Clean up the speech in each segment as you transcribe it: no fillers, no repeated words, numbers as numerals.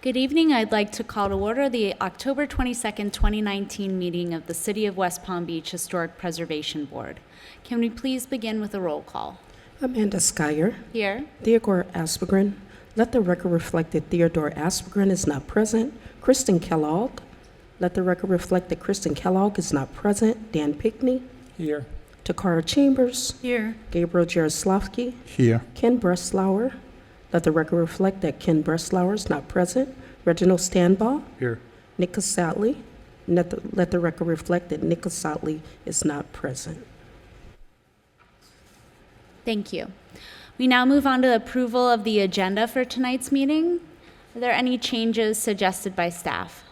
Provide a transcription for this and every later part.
Good evening. I'd like to call to order the October 22nd, 2019 meeting of the City of West Palm Beach Historic Preservation Board. Can we please begin with a roll call? Amanda Schuyler. Here. Theodore Aspegren. Let the record reflect that Theodore Aspegren is not present. Kristen Kellogg. Let the record reflect that Kristen Kellogg is not present. Dan Pickney. Here. Takara Chambers. Here. Gabriel Jaroslavsky. Here. Ken Breslauer. Let the record reflect that Ken Breslauer is not present. Reginald Stanbaugh. Here. Nick Casatley. Let the record reflect that Nick Casatley is not present. Thank you. We now move on to the approval of the agenda for tonight's meeting. Are there any changes suggested by staff?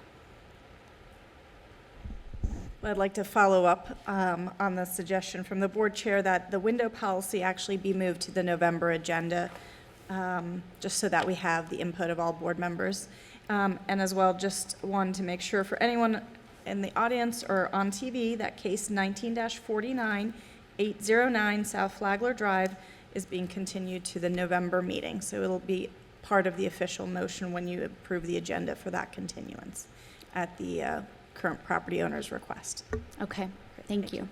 Well, I'd like to follow up on the suggestion from the board chair that the window policy actually be moved to the November agenda, just so that we have the input of all board members. And as well, just wanted to make sure for anyone in the audience or on TV that case 19-49, 809 South Flagler Drive is being continued to the November meeting. So it'll be part of the official motion when you approve the agenda for that continuance at the current property owner's request. Okay, thank you.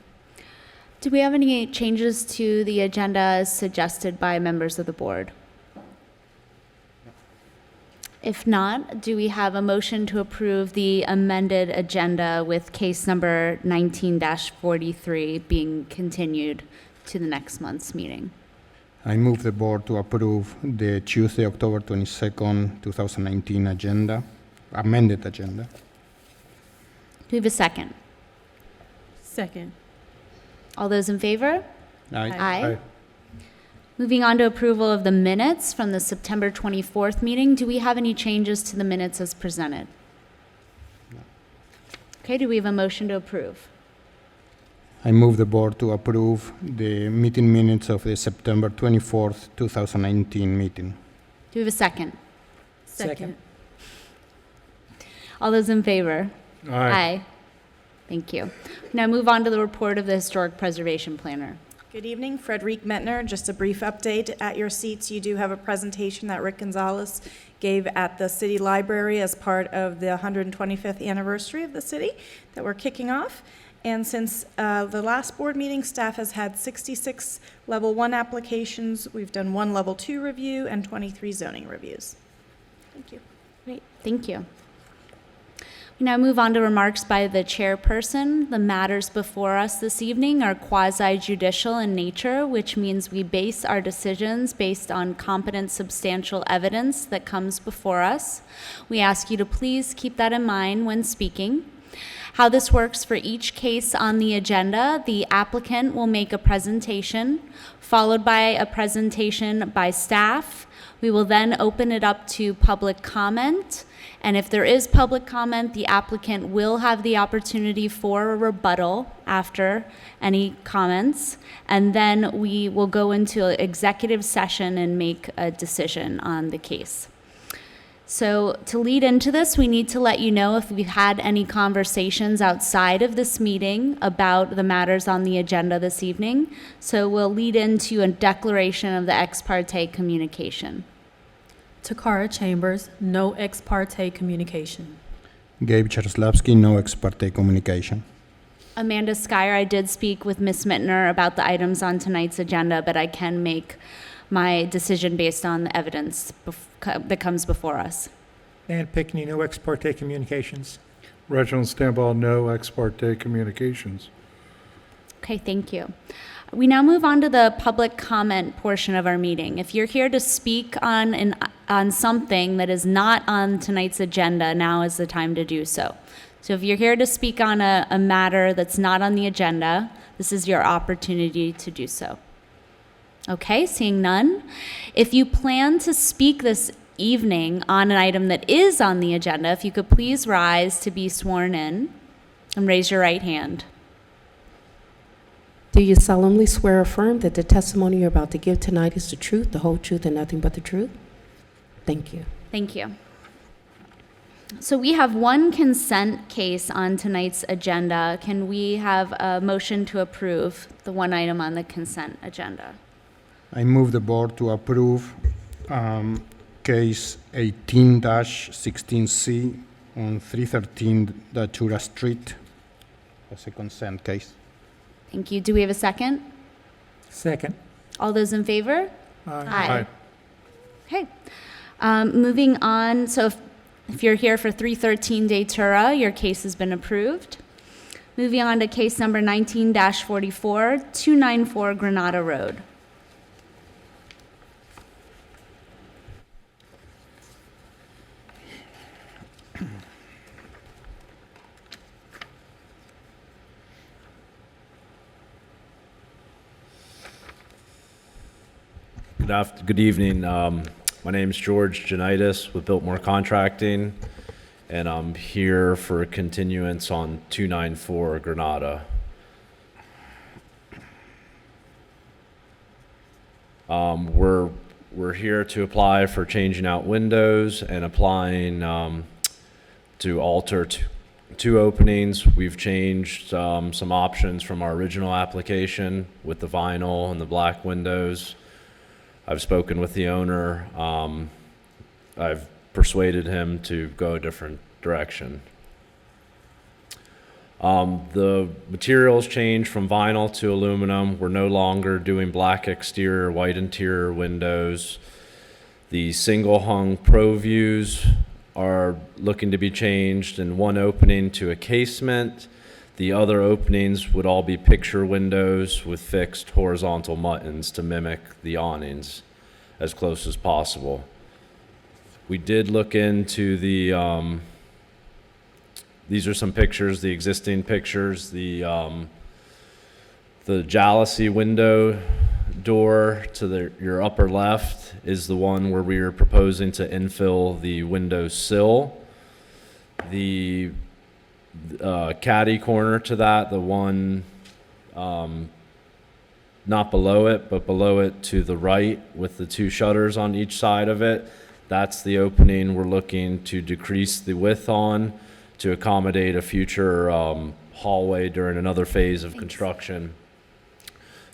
Do we have any changes to the agenda as suggested by members of the board? If not, do we have a motion to approve the amended agenda with case number 19-43 being continued to the next month's meeting? I move the board to approve the Tuesday, October 22nd, 2019 agenda, amended agenda. Do we have a second? Second. All those in favor? Aye. Aye. Moving on to approval of the minutes from the September 24th meeting. Do we have any changes to the minutes as presented? No. Okay, do we have a motion to approve? I move the board to approve the meeting minutes of the September 24th, 2019 meeting. Do we have a second? Second. All those in favor? Aye. Thank you. Now move on to the report of the Historic Preservation Planner. Good evening, Frederique Metner. Just a brief update. At your seats, you do have a presentation that Rick Gonzalez gave at the City Library as part of the 125th anniversary of the city that we're kicking off. And since the last board meeting, staff has had 66 Level 1 applications. We've done 1 Level 2 review and 23 zoning reviews. Thank you. Great, thank you. We now move on to remarks by the chairperson. The matters before us this evening are quasi-judicial in nature, which means we base our decisions based on competent, substantial evidence that comes before us. We ask you to please keep that in mind when speaking. How this works for each case on the agenda, the applicant will make a presentation, followed by a presentation by staff. We will then open it up to public comment. And if there is public comment, the applicant will have the opportunity for a rebuttal after any comments. And then we will go into an executive session and make a decision on the case. So to lead into this, we need to let you know if we've had any conversations outside of this meeting about the matters on the agenda this evening. So we'll lead into a declaration of the ex parte communication. Takara Chambers, no ex parte communication. Gabe Jaroslavsky, no ex parte communication. Amanda Schuyler, I did speak with Ms. Mittner about the items on tonight's agenda, but I can make my decision based on the evidence that comes before us. Dan Pickney, no ex parte communications. Reginald Stanbaugh, no ex parte communications. Okay, thank you. We now move on to the public comment portion of our meeting. If you're here to speak on something that is not on tonight's agenda, now is the time to do so. So if you're here to speak on a matter that's not on the agenda, this is your opportunity to do so. Okay, seeing none. If you plan to speak this evening on an item that is on the agenda, if you could please rise to be sworn in and raise your right hand. Do you solemnly swear or affirm that the testimony you're about to give tonight is the truth, the whole truth, and nothing but the truth? Thank you. Thank you. So we have one consent case on tonight's agenda. Can we have a motion to approve the one item on the consent agenda? I move the board to approve case 18-16C on 313 Datura Street. That's a consent case. Thank you. Do we have a second? Second. All those in favor? Aye. Okay. Moving on, so if you're here for 313 Datura, your case has been approved. Moving on to case number 19-44, 294 Granada Road. Good evening. My name is George Janitis with Biltmore Contracting, and I'm here for a continuance on 294 Granada. We're here to apply for changing out windows and applying to alter two openings. We've changed some options from our original application with the vinyl and the black windows. I've spoken with the owner. I've persuaded him to go a different direction. The materials changed from vinyl to aluminum. We're no longer doing black exterior, white interior windows. The single hung pro views are looking to be changed in one opening to a casement. The other openings would all be picture windows with fixed horizontal muttons to mimic the awnings as close as possible. We did look into the, these are some pictures, the existing pictures. The jalousie window door to your upper left is the one where we are proposing to infill the window sill. The caddy corner to that, the one not below it, but below it to the right with the two shutters on each side of it, that's the opening we're looking to decrease the width on to accommodate a future hallway during another phase of construction,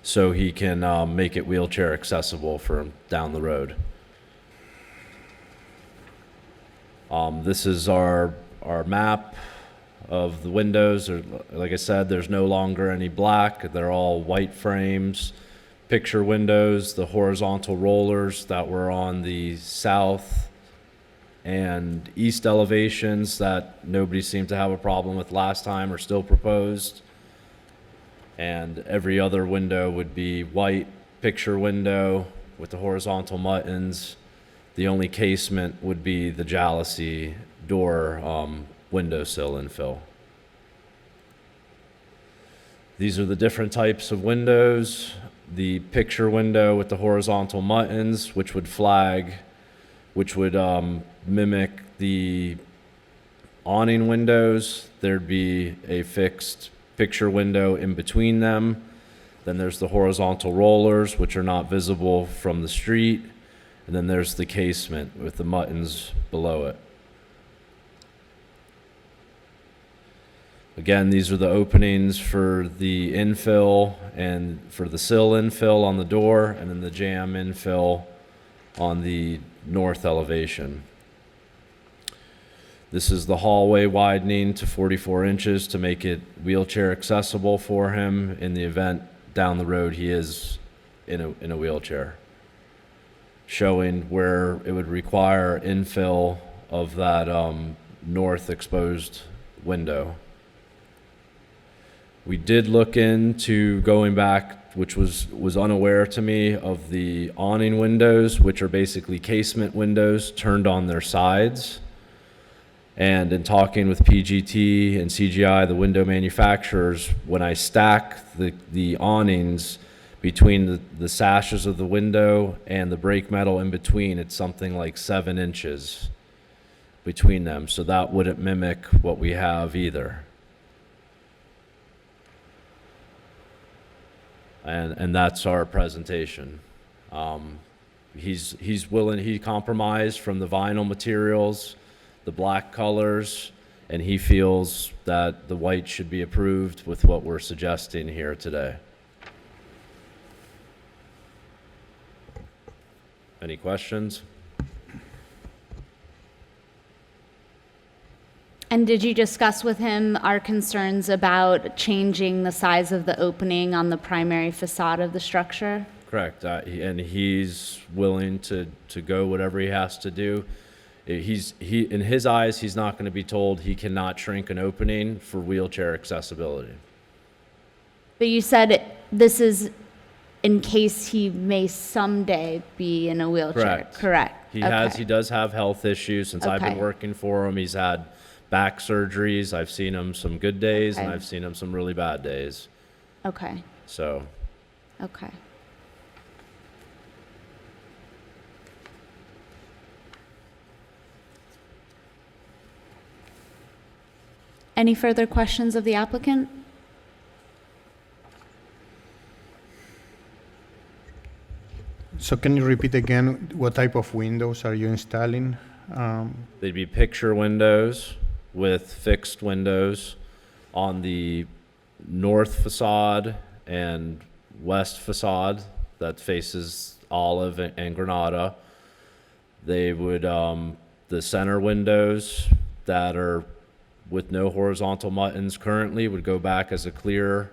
so he can make it wheelchair accessible for down the road. This is our map of the windows. Like I said, there's no longer any black. They're all white frames, picture windows. The horizontal rollers that were on the south and east elevations that nobody seemed to have a problem with last time are still proposed. And every other window would be white picture window with the horizontal muttons. The only casement would be the jalousie door windowsill infill. These are the different types of windows. The picture window with the horizontal muttons, which would flag, which would mimic the awning windows. There'd be a fixed picture window in between them. Then there's the horizontal rollers, which are not visible from the street. And then there's the casement with the muttons below it. Again, these are the openings for the infill and for the sill infill on the door, and then the jamb infill on the north elevation. This is the hallway widening to 44 inches to make it wheelchair accessible for him in the event down the road he is in a wheelchair, showing where it would require infill of that north exposed window. We did look into going back, which was unaware to me, of the awning windows, which are basically casement windows turned on their sides. And in talking with PGT and CGI, the window manufacturers, when I stack the awnings between the sashes of the window and the brake metal in between, it's something like 7 inches between them. So that wouldn't mimic what we have either. And that's our presentation. He's willing, he compromised from the vinyl materials, the black colors, and he feels that the white should be approved with what we're suggesting here today. Any questions? And did you discuss with him our concerns about changing the size of the opening on the primary facade of the structure? Correct, and he's willing to go whatever he has to do. He in his eyes, he's not going to be told he cannot shrink an opening for wheelchair accessibility. But you said this is in case he may someday be in a wheelchair. Correct. He Okay. does have health issues. Since I've been Okay. working for him, he's had back surgeries. I've seen him some good days, and Okay. I've seen him some really bad days. Okay. So, Okay. Any further questions of the applicant? So can you repeat again, what type of windows are you installing? they'd be picture windows with fixed windows on the north facade and west facade that faces Olive and Granada. They would, the center windows that are with no horizontal muttons currently would go back as a clear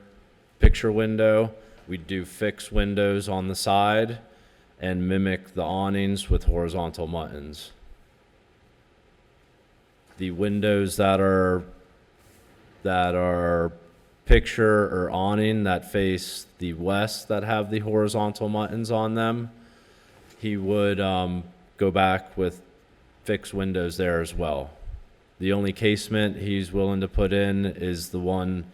picture window. We'd do fixed windows on the side and mimic the awnings with horizontal muttons. The windows that are picture or awning that face the west that have the horizontal muttons on them, he would go back with fixed windows there as well. The only casement he's willing to put in is the one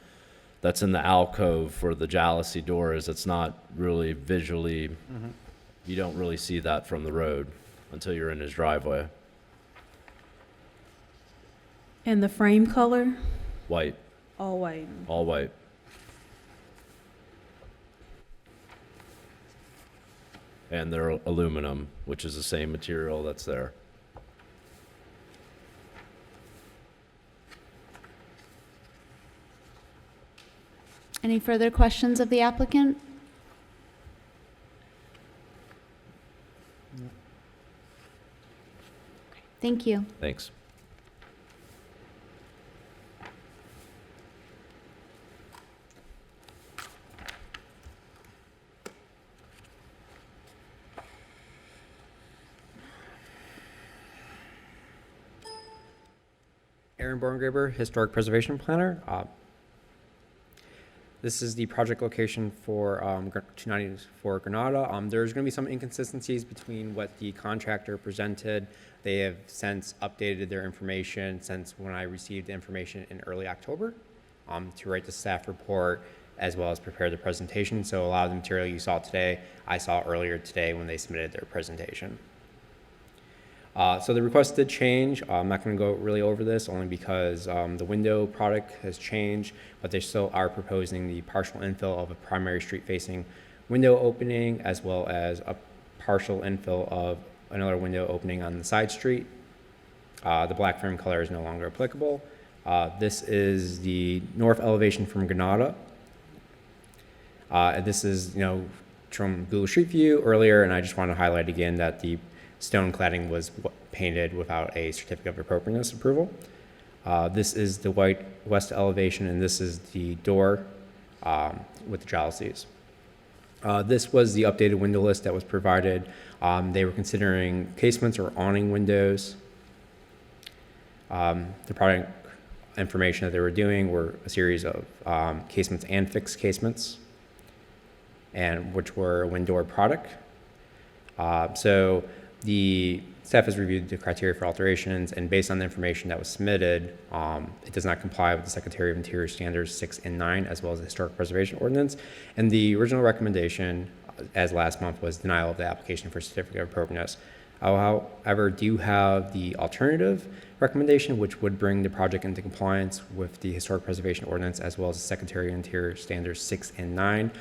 that's in the alcove for the jalousie doors. It's not really visually, you don't really see that from the road until you're in his driveway. And the frame color? White, All white. all white. And they're aluminum, which is the same material that's there. Any further questions of the applicant? Thank you. Thanks. Aaron Borngraber, Historic Preservation Planner. This is the project location for 294 Granada. There's going to be some inconsistencies between what the contractor presented. They have since updated their information since when I received the information in early October to write the staff report as well as prepare the presentation. So a lot of the material you saw today, I saw earlier today when they submitted their presentation. So the request did change. I'm not going to go really over this only because the window product has changed, but they still are proposing the partial infill of a primary street-facing window opening as well as a partial infill of another window opening on the side street. The black frame color is no longer applicable. This is the north elevation from Granada. This is, from Google Street View earlier, and I just want to highlight again that the stone cladding was painted without a certificate of appropriateness approval. This is the white west elevation, and this is the door with the jalousies. This was the updated window list that was provided. They were considering casements or awning windows. The product information that they were doing were a series of casements and fixed casements, and which were a window product. So the staff has reviewed the criteria for alterations, and based on the information that was submitted, it does not comply with the Secretary of Interior Standards 6 and 9, as well as the Historic Preservation Ordinance. And the original recommendation, as last month, was denial of the application for certificate of appropriateness. However, do have the alternative recommendation, which would bring the project into compliance with the Historic Preservation Ordinance, as well as the Secretary of Interior Standards 6 and 9.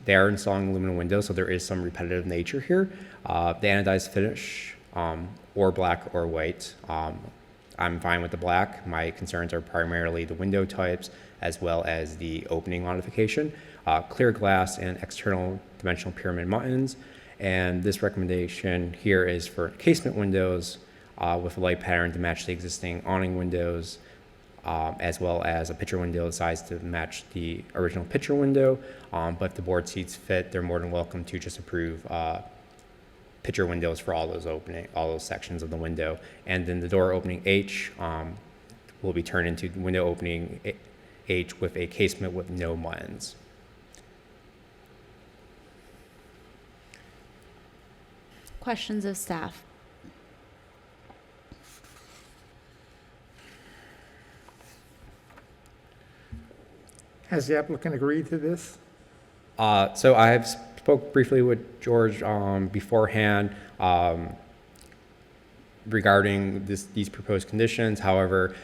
They are installing aluminum windows, so there is some repetitive nature here. The anodized finish, or black or white, I'm fine with the black. My concerns are primarily the window types as well as the opening modification. Clear glass and external dimensional pyramid muttons. And this recommendation here is for casement windows with a light pattern to match the existing awning windows, as well as a picture window size to match the original picture window. But if the board sees fit, they're more than welcome to just approve picture windows for all those sections of the window. And then the door opening H will be turned into window opening H with a casement with no muttons. Questions of staff? Has the applicant agreed to this? So I have spoke briefly with George beforehand regarding these proposed conditions. However,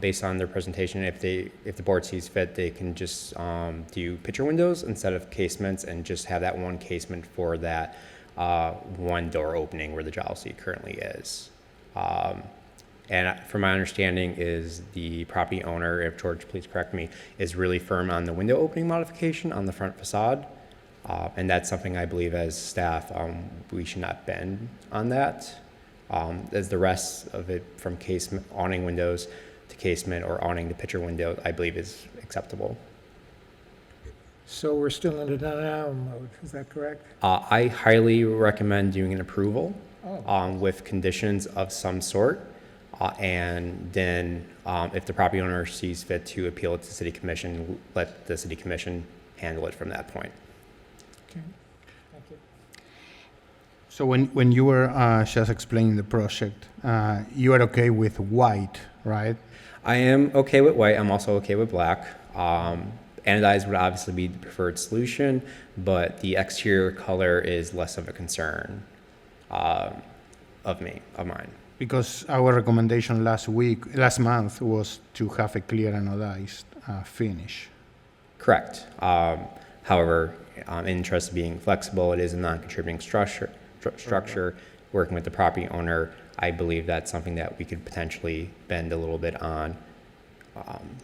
based on their presentation, if the board sees fit, they can just do picture windows instead of casements and just have that one casement for that one door opening where the job seat currently is. And from my understanding is the property owner, if George, please correct me, is really firm on the window opening modification on the front facade. And that's something I believe as staff, we should not bend on that. As the rest of it from casement, awning windows to casement or awning to picture window, I believe is acceptable. So we're still in a denial mode, is that correct? I highly recommend doing an approval Oh. with conditions of some sort. And then if the property owner sees fit to appeal it to city commission, let the city commission handle it from that point. Okay, thank you. So when you were just explaining the project, you are okay with white, right? I am okay with white. I'm also okay with black. Anodized would obviously be the preferred solution, but the exterior color is less of a concern of mine. Because our recommendation last month was to have a clear anodized finish. Correct. However, in interest of being flexible, it is a non-contributing structure. Working with the property owner, I believe that's something that we could potentially bend a little bit on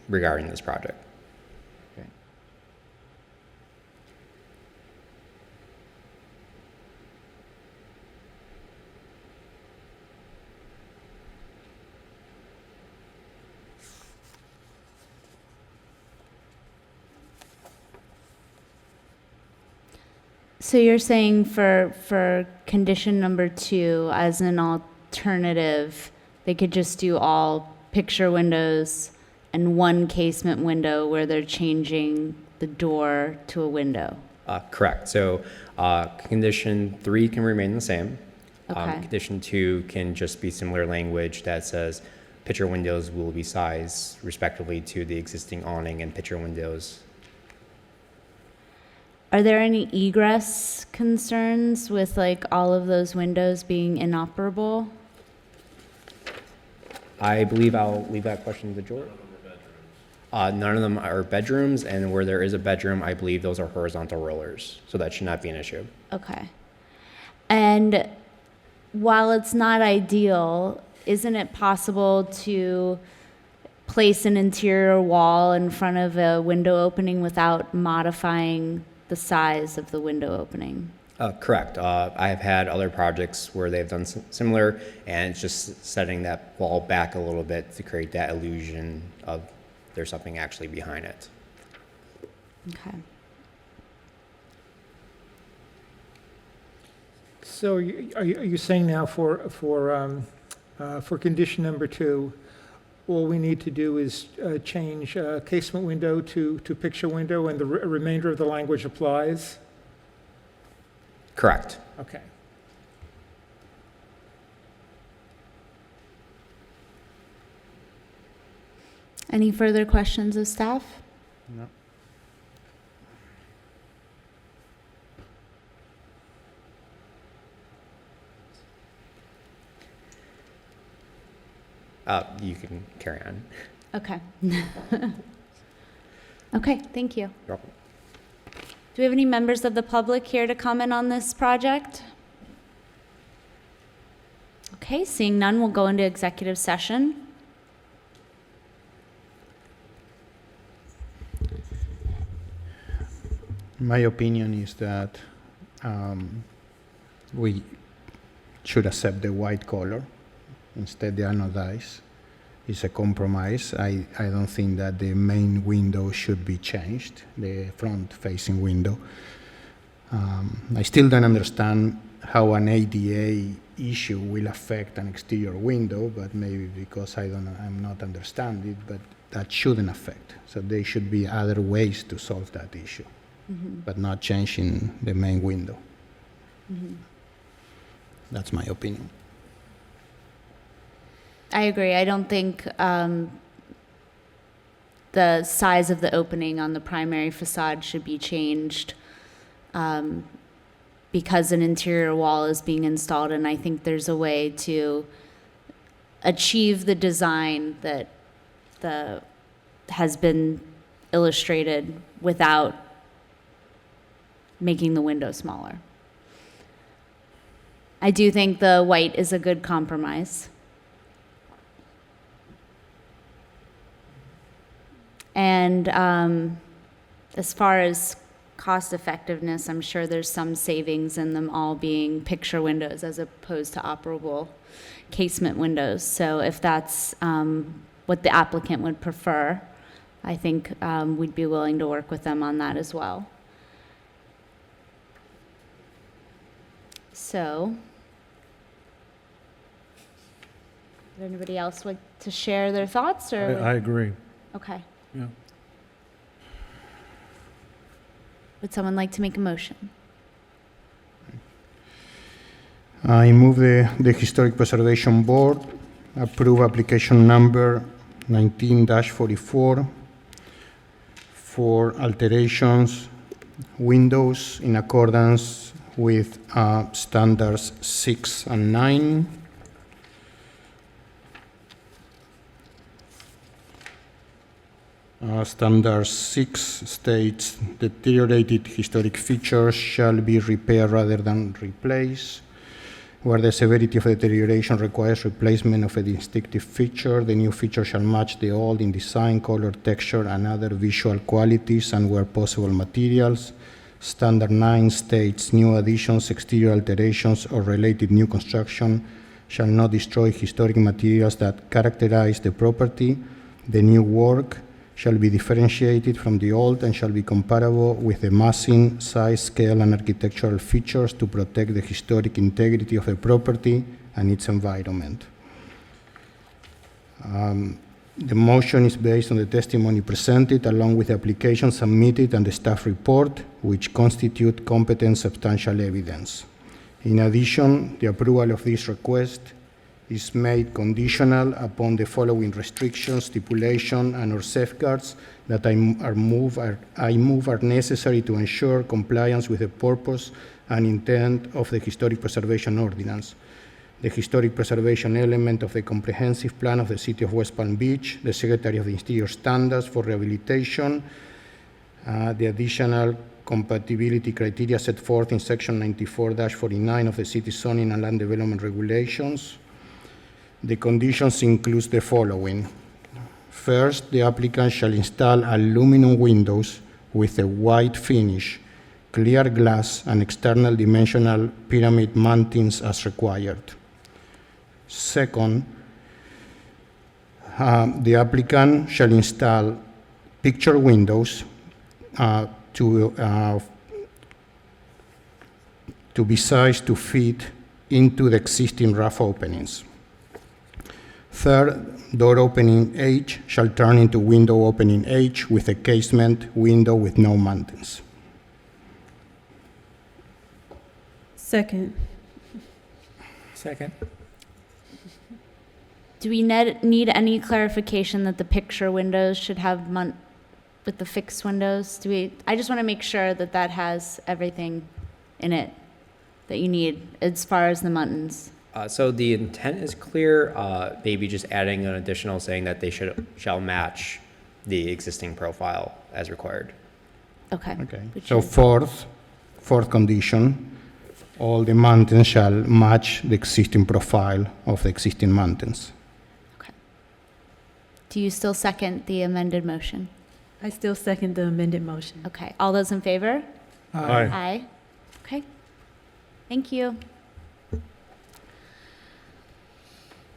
regarding this project. Okay. So you're saying for condition number 2, as an alternative, they could just do all picture windows and one casement window where they're changing the door to a window? Correct. So condition 3 can remain the same. Okay. Condition 2 can just be similar language that says picture windows will be sized respectively to the existing awning and picture windows. Are there any egress concerns with like all of those windows being inoperable? I believe I'll leave that question to George. None of them are bedrooms, and where there is a bedroom, I believe those are horizontal rollers, so that should not be an issue. Okay. And while it's not ideal, isn't it possible to place an interior wall in front of a window opening without modifying the size of the window opening? Correct. I have had other projects where they've done similar, and it's just setting that wall back a little bit to create that illusion of there's something actually behind it. Okay. So are you saying now for condition number 2, all we need to do is change casement window to picture window, and the remainder of the language applies? Correct. Okay. Any further questions of staff? No. You can carry on. Okay. Okay, thank you. You're welcome. Do we have any members of the public here to comment on this project? Okay, seeing none, we'll go into executive session. My opinion is that we should accept the white color instead the anodized. It's a compromise. I don't think that the main window should be changed, the front-facing window. I still don't understand how an ADA issue will affect an exterior window, but maybe because I'm not understanding it, but that shouldn't affect. So there should be other ways to solve that issue, but not changing the main window. That's my opinion. I agree. I don't think the size of the opening on the primary facade should be changed because an interior wall is being installed, and I think there's a way to achieve the design that has been illustrated without making the window smaller. I do think the white is a good compromise. And as far as cost effectiveness, I'm sure there's some savings in them all being picture windows as opposed to operable casement windows. So if that's what the applicant would prefer, I think we'd be willing to work with them on that as well. So, would anybody else like to share their thoughts? Or I agree. Okay. Yeah. Would someone like to make a motion? I move the Historic Preservation Board approve application number 19-44 for alterations windows in accordance with standards 6 and 9. Standard 6 states deteriorated historic features shall be repaired rather than replaced. Where the severity of deterioration requires replacement of a distinctive feature, the new feature shall match the old in design, color, texture, and other visual qualities, and where possible materials. Standard 9 states new additions, exterior alterations, or related new construction shall not destroy historic materials that characterize the property. The new work shall be differentiated from the old and shall be comparable with the massing, size, scale, and architectural features to protect the historic integrity of the property and its environment. The motion is based on the testimony presented along with the application submitted and the staff report, which constitute competent substantial evidence. In addition, the approval of this request is made conditional upon the following restrictions, stipulation, and/or safeguards that I move are necessary to ensure compliance with the purpose and intent of the Historic Preservation Ordinance. The historic preservation element of the comprehensive plan of the City of West Palm Beach, the Secretary of the Interior Standards for Rehabilitation, the additional compatibility criteria set forth in Section 94-49 of the City Zoning and Land Development Regulations. The conditions include the following. First, the applicant shall install aluminum windows with a white finish, clear glass, and external dimensional pyramid mountings as required. Second, the applicant shall install picture windows to be sized to fit into the existing rough openings. Third, door opening H shall turn into window opening H with a casement window with no mountings. Second. Second. Do we need any clarification that the picture windows should have with the fixed windows? I just want to make sure that that has everything in it that you need as far as the muntins. So the intent is clear, maybe just adding an additional saying that they shall match the existing profile as required. Okay. Okay. Which So is- fourth condition, all the mountains shall match the existing profile of the existing mountains. Okay. Do you still second the amended motion? I still second the amended motion. Okay. All those in favor? Aye. Aye. Okay. Thank you.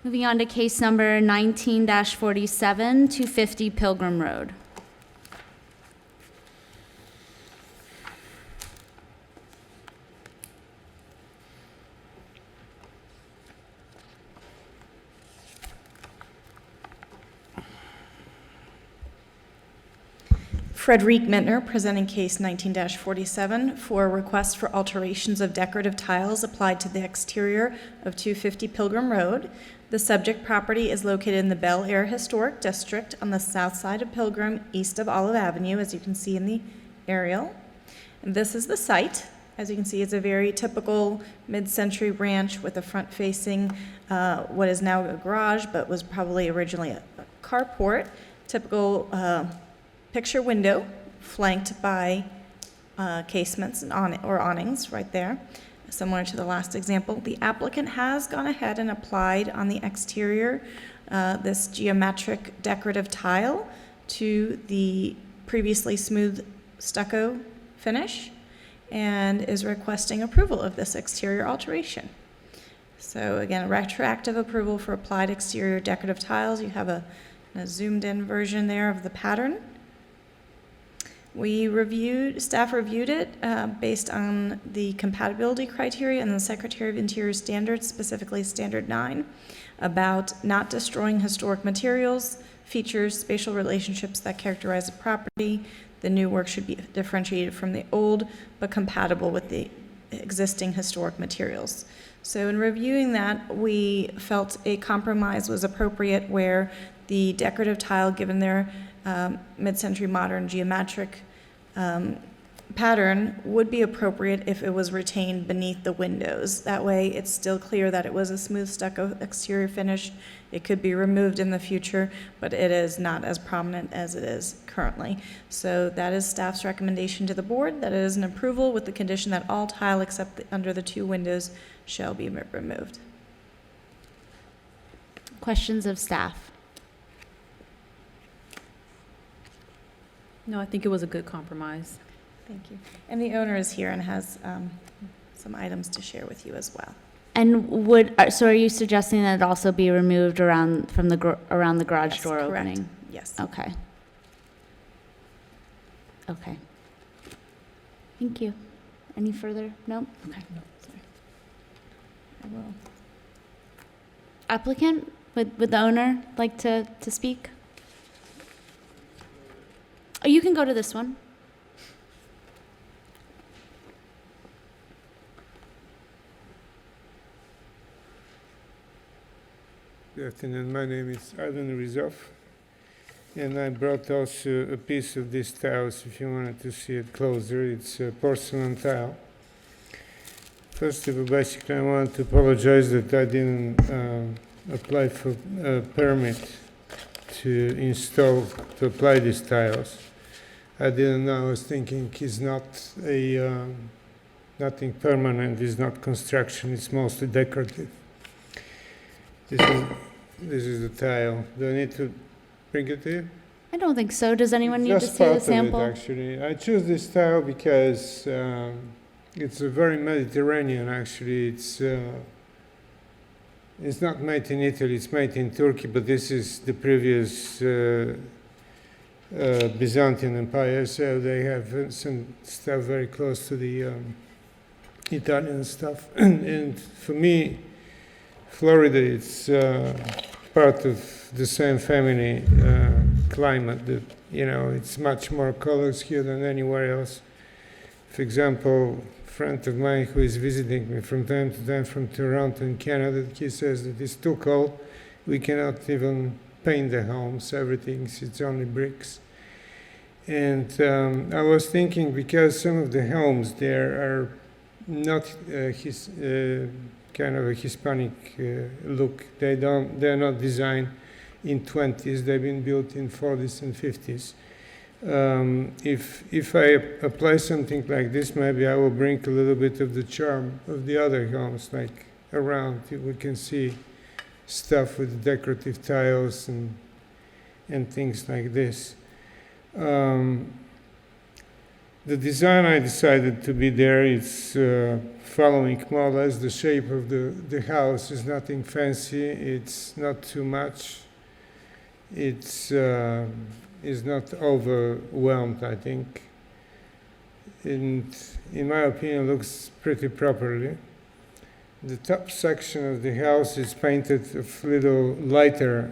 Moving on to case number 19-47, 250 Pilgrim Road. Frederic Mittner, presenting case 19-47 for a request for alterations of decorative tiles applied to the exterior of 250 Pilgrim Road. The subject property is located in the Bel Air Historic District on the south side of Pilgrim, east of Olive Avenue, as you can see in the aerial. And this is the site. As you can see, it's a very typical mid-century ranch with a front-facing, what is now a garage, but was probably originally a carport. Typical picture window flanked by casements and awnings right there, similar to the last example. The applicant has gone ahead and applied on the exterior this geometric decorative tile to the previously smooth stucco finish and is requesting approval of this exterior alteration. So again, a retroactive approval for applied exterior decorative tiles. You have a zoomed in version there of the pattern. Staff reviewed it based on the compatibility criteria and the Secretary of Interior standards, specifically Standard 9, about not destroying historic materials, features, spatial relationships that characterize the property. The new work should be differentiated from the old, but compatible with the existing historic materials. So in reviewing that, we felt a compromise was appropriate where the decorative tile, given their mid-century modern geometric pattern, would be appropriate if it was retained beneath the windows. That way it's still clear that it was a smooth stucco exterior finish. It could be removed in the future, but it is not as prominent as it is currently. So that is staff's recommendation to the board, that it is an approval with the condition that all tile except under the two windows shall be removed. Questions of staff? No, I think it was a good compromise. Thank you. And the owner is here and has some items to share with you as well. And so are you suggesting that it also be removed around the garage Yes, door correct. opening? Yes. Okay. Okay. Thank you. Any further? No? Okay. Sorry. I will. Applicant, would the owner like to speak? Oh, you can go to this one. Good afternoon. My name is Ivan Rizov, and I brought also a piece of this tiles if you wanted to see it closer. It's a porcelain tile. First of all, basically, I want to apologize that I didn't apply for a permit to apply these tiles. I didn't know. I was thinking it's not nothing permanent. It's not construction. It's mostly decorative. This is the tile. Do I need to bring it to you? I don't think so. Does anyone need to Just see the part of it, sample? actually. I chose this tile because it's a very Mediterranean. Actually, it's not made in Italy. It's made in Turkey, but this is the previous Byzantine Empire. So they have some stuff very close to the Italian stuff. And for me, Florida, it's part of the same family climate. That, you know, it's much more colors here than anywhere else. For example, a friend of mine who is visiting me from time to time from Toronto in Canada, he says that it's too cold. We cannot even paint the homes. It's only bricks. And I was thinking, because some of the homes there are not kind of a Hispanic look. They're not designed in 20s. They've been built in 40s and 50s. If I apply something like this, maybe I will bring a little bit of the charm of the other homes, like around. We can see stuff with decorative tiles and things like this. The design I decided to be there, it's following more or less the shape of the house. It's nothing fancy, it's not too much. It's not overwhelmed, I think. And in my opinion, looks pretty properly. The top section of the house is painted of little lighter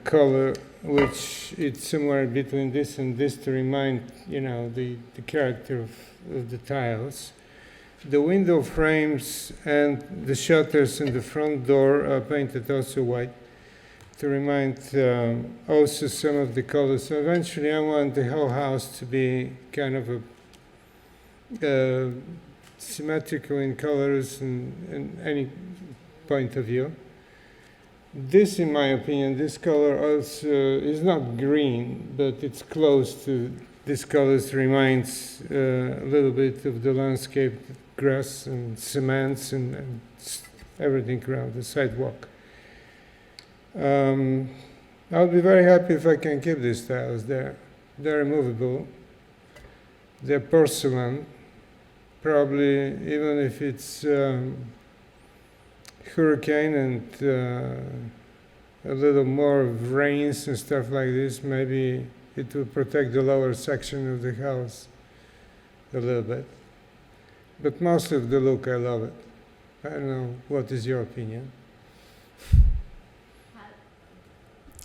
color, which it's somewhere between this and this to remind, the character of the tiles. The window frames and the shutters in the front door are painted also white to remind also some of the colors. So eventually I want the whole house to be kind of a symmetrical in colors in any point of view. This, in my opinion, this color also is not green, but it's close to this color. Reminds a little bit of the landscape, grass and cements and everything around the sidewalk. I'll be very happy if I can keep these tiles there. They're removable. They're porcelain. Probably, even if it's hurricane and a little more of rains and stuff like this, maybe it will protect the lower section of the house a little bit. But most of the look, I love it. I don't know, what is your opinion?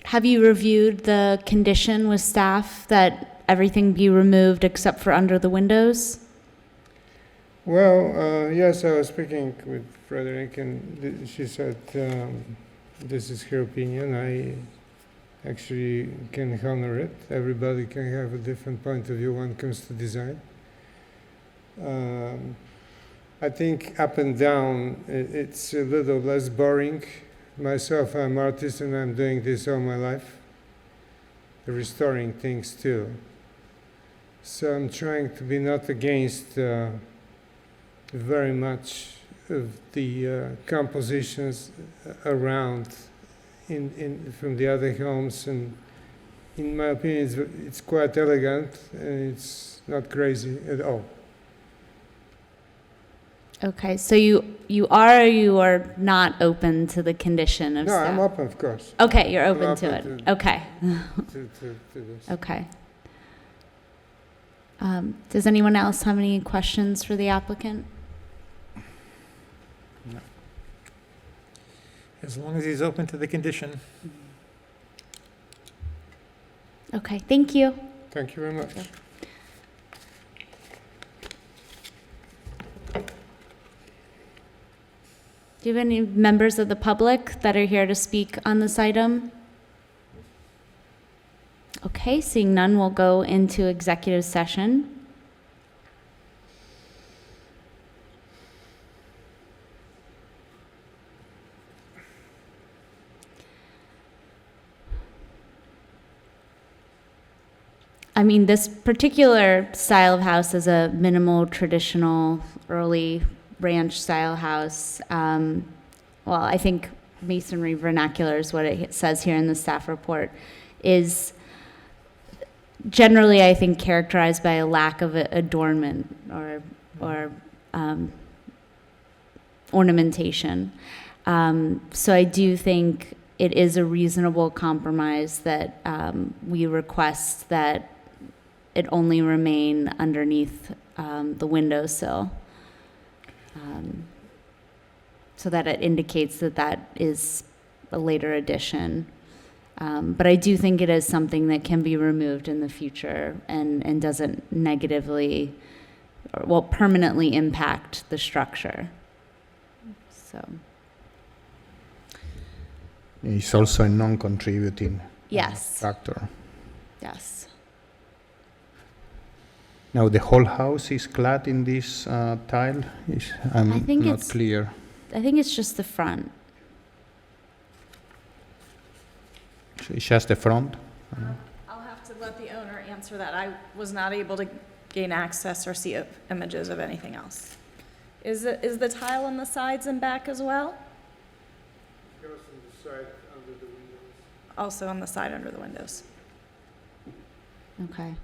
Have you reviewed the condition with staff that everything be removed except for under the windows? Well, yes, I was speaking with Frederick, and she said this is her opinion. I actually can honor it. Everybody can have a different point of view when it comes to design. I think up and down, it's a little less boring. Myself, I'm an artist, and I'm doing this all my life, restoring things too. So I'm trying to be not against very much of the compositions around from the other homes, and in my opinion it's quite elegant and it's not crazy at all. Okay, so you are or you are not open to the condition of No, staff? I'm open, of course. Okay, you're I'm open to it. open Okay. to this. Okay. Does anyone else have any questions for the applicant? As long as he's open to the condition. Okay, thank you. Thank you very much. Do you have any members of the public that are here to speak on this item? Okay, seeing none, we'll go into executive session. I mean, this particular style of house is a minimal, traditional, early ranch style house. Well, I think masonry vernacular is what it says here in the staff report, is generally, I think, characterized by a lack of adornment or ornamentation. So I do think it is a reasonable compromise that we request that it only remain underneath the windowsill, so that it indicates that that is a later addition. But I do think it is something that can be removed in the future and doesn't negatively, or permanently impact the structure. So. It's also a non-contributing Yes. factor. Yes. Now, the whole house is clad in this tile? I'm I think not it's- clear. I think it's just the front. So it's just the front? I'll have to let the owner answer that. I was not able to gain access or see images of anything else. Is the tile on the sides and back as well? Goes on the side under the windows. Also on the side under the windows. Okay.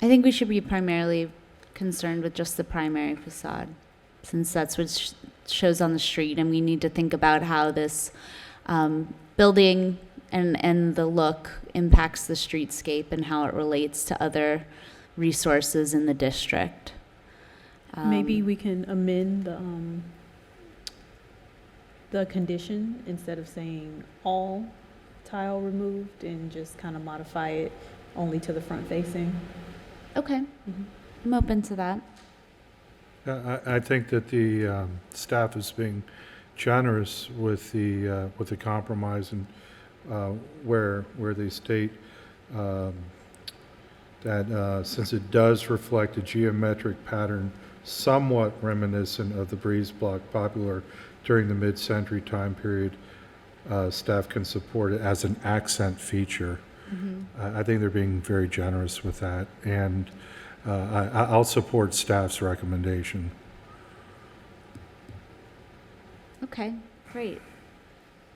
I think we should be primarily concerned with just the primary facade, since that's what shows on the street, and we need to think about how this building and the look impacts the streetscape and how it relates to other resources in the district. Maybe we can amend the condition instead of saying all tile removed and just kind of modify it only to the front facing. Okay, I'm open to that. I think that the staff is being generous with the compromise and where they state that since it does reflect a geometric pattern somewhat reminiscent of the breeze block popular during the mid-century time period, staff can support it as an accent feature. I think they're being very generous with that, and I'll support staff's recommendation. Okay, great.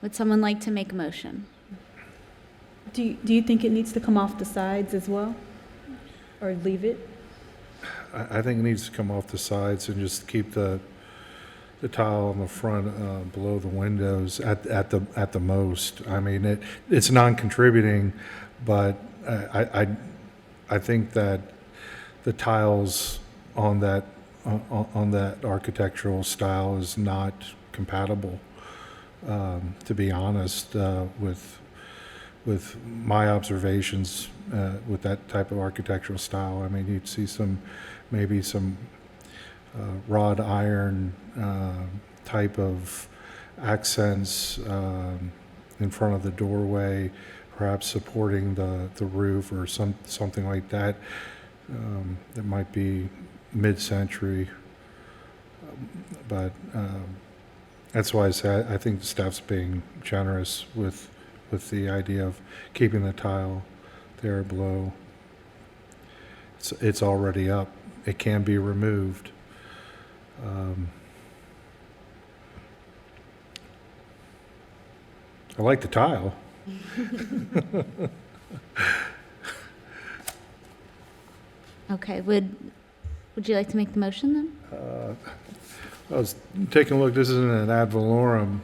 Would someone like to make a motion? Do you think it needs to come off the sides as well? Or leave it? I think it needs to come off the sides and just keep the tile on the front below the windows at the most. I mean, it's non-contributing, but I think that the tiles on that architectural style is not compatible, to be honest, with my observations with that type of architectural style. I mean, you'd see maybe some wrought iron type of accents in front of the doorway, perhaps supporting the roof or something like that. That might be mid-century, but that's why I say I think the staff's being generous with the idea of keeping the tile there below. It's already up. It can be removed. I like the tile. Okay, would you like to make the motion then? I was taking a look, this isn't an ad valorem,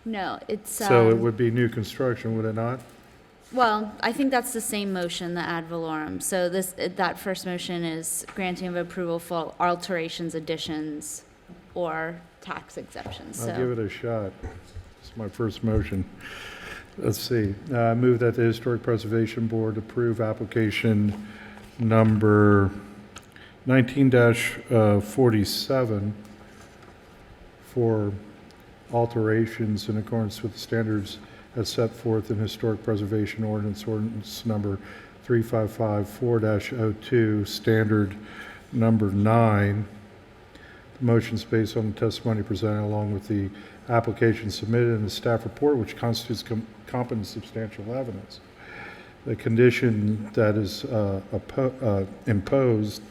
No, it's, so it would be new construction, would it not? well, I think that's the same motion, the ad valorem. So that first motion is granting of approval for alterations, additions, or tax exemptions, I'll give so. it a shot. It's my first motion. Let's see. I move that the Historic Preservation Board approve application number 19-47 for alterations in accordance with the standards as set forth in Historic Preservation Ordinance number 3554-02, standard number 9. The motion is based on the testimony presented along with the application submitted in the staff report, which constitutes competent and substantial evidence. The condition that is imposed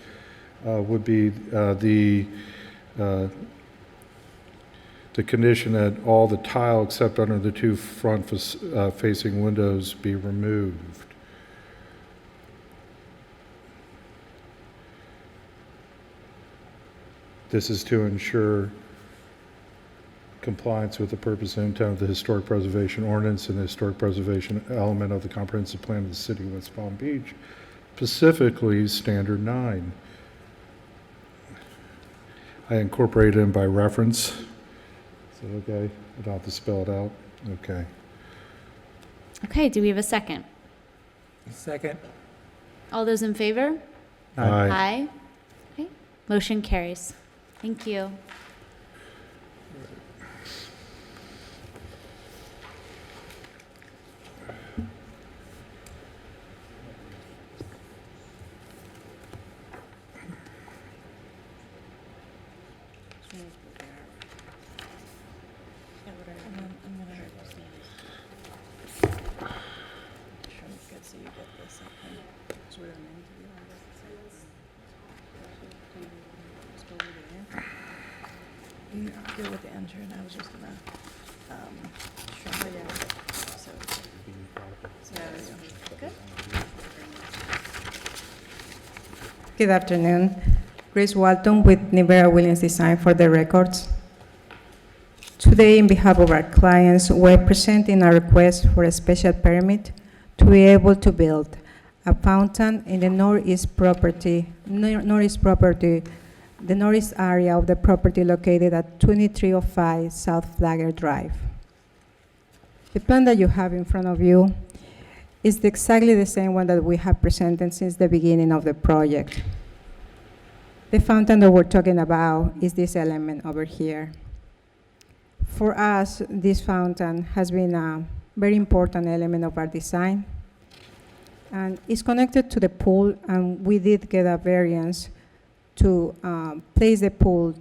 would be the condition that all the tile except under the two front facing windows be removed. This is to ensure compliance with the purpose and intent of the Historic Preservation Ordinance and the Historic Preservation element of the Comprehensive Plan of the City of West Palm Beach, specifically Standard 9. I incorporated in by reference. Is that okay? I don't have to spell it out? Okay. Okay, do we have a second? Second. All those in favor? Aye. Aye. Okay, motion carries. Thank you. You deal with the enter, and I was just gonna, shrink it down. So there we go. Good. Good afternoon. Grace Walton with Nivera Williams Design for the records. Today, in behalf of our clients, we're presenting a request for a special permit to be able to build a fountain in the northeast area of the property located at 2305 South Flagler Drive. The plan that you have in front of you is exactly the same one that we have presented since the beginning of the project. The fountain that we're talking about is this element over here. For us, this fountain has been a very important element of our design, and it's connected to the pool, and we did get a variance to place the pool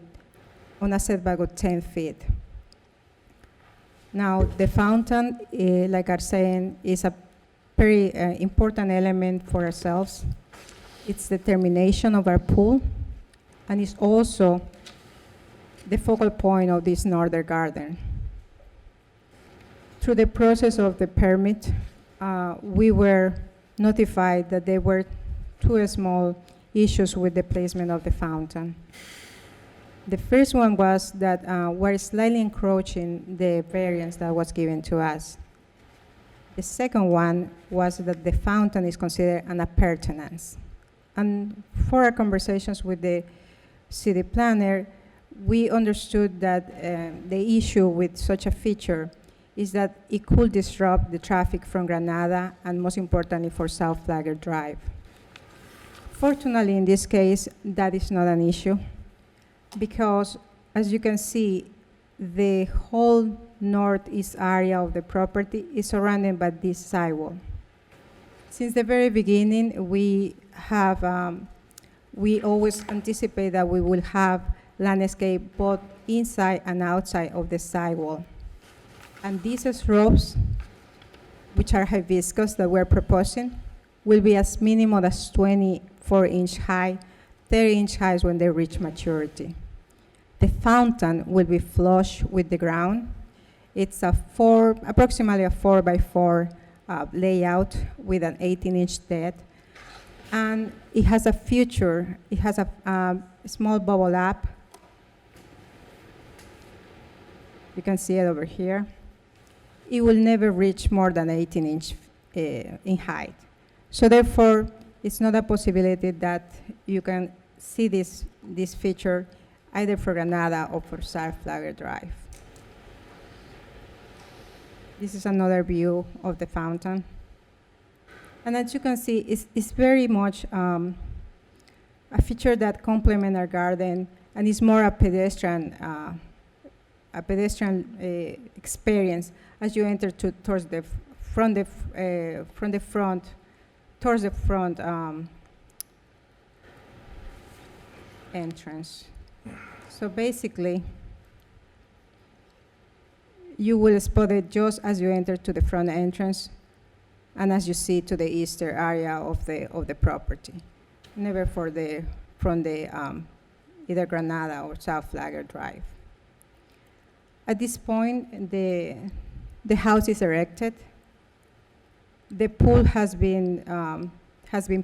on a setback of 10 feet. Now, the fountain, like I'm saying, is a very important element for ourselves. It's the termination of our pool, and it's also the focal point of this northern garden. Through the process of the permit, we were notified that there were two small issues with the placement of the fountain. The first one was that we're slightly encroaching the variance that was given to us. The second one was that the fountain is considered an appurtenance. And for our conversations with the city planner, we understood that the issue with such a feature is that it could disrupt the traffic from Granada and, most importantly, for South Flagler Drive. Fortunately, in this case, that is not an issue because, as you can see, the whole northeast area of the property is surrounded by this sidewall. Since the very beginning, we always anticipate that we will have landscape both inside and outside of the sidewall. And these shrubs, which are hibiscus that we're proposing, will be as minimum as 24-inch high, 30-inch high when they reach maturity. The fountain will be flush with the ground. It's approximately a 4x4 layout with an 18-inch depth. And it has a feature, it has a small bubble up. You can see it over here. It will never reach more than 18-inch in height. So therefore, it's not a possibility that you can see this feature either for Granada or for South Flagler Drive. This is another view of the fountain. And as you can see, it's very much a feature that complements our garden and is more a pedestrian experience as you enter towards the front entrance. So basically, you will spot it just as you enter to the front entrance and as you see to the eastern area of the property, never from the either Granada or South Flagler Drive. At this point, the house is erected. The pool has been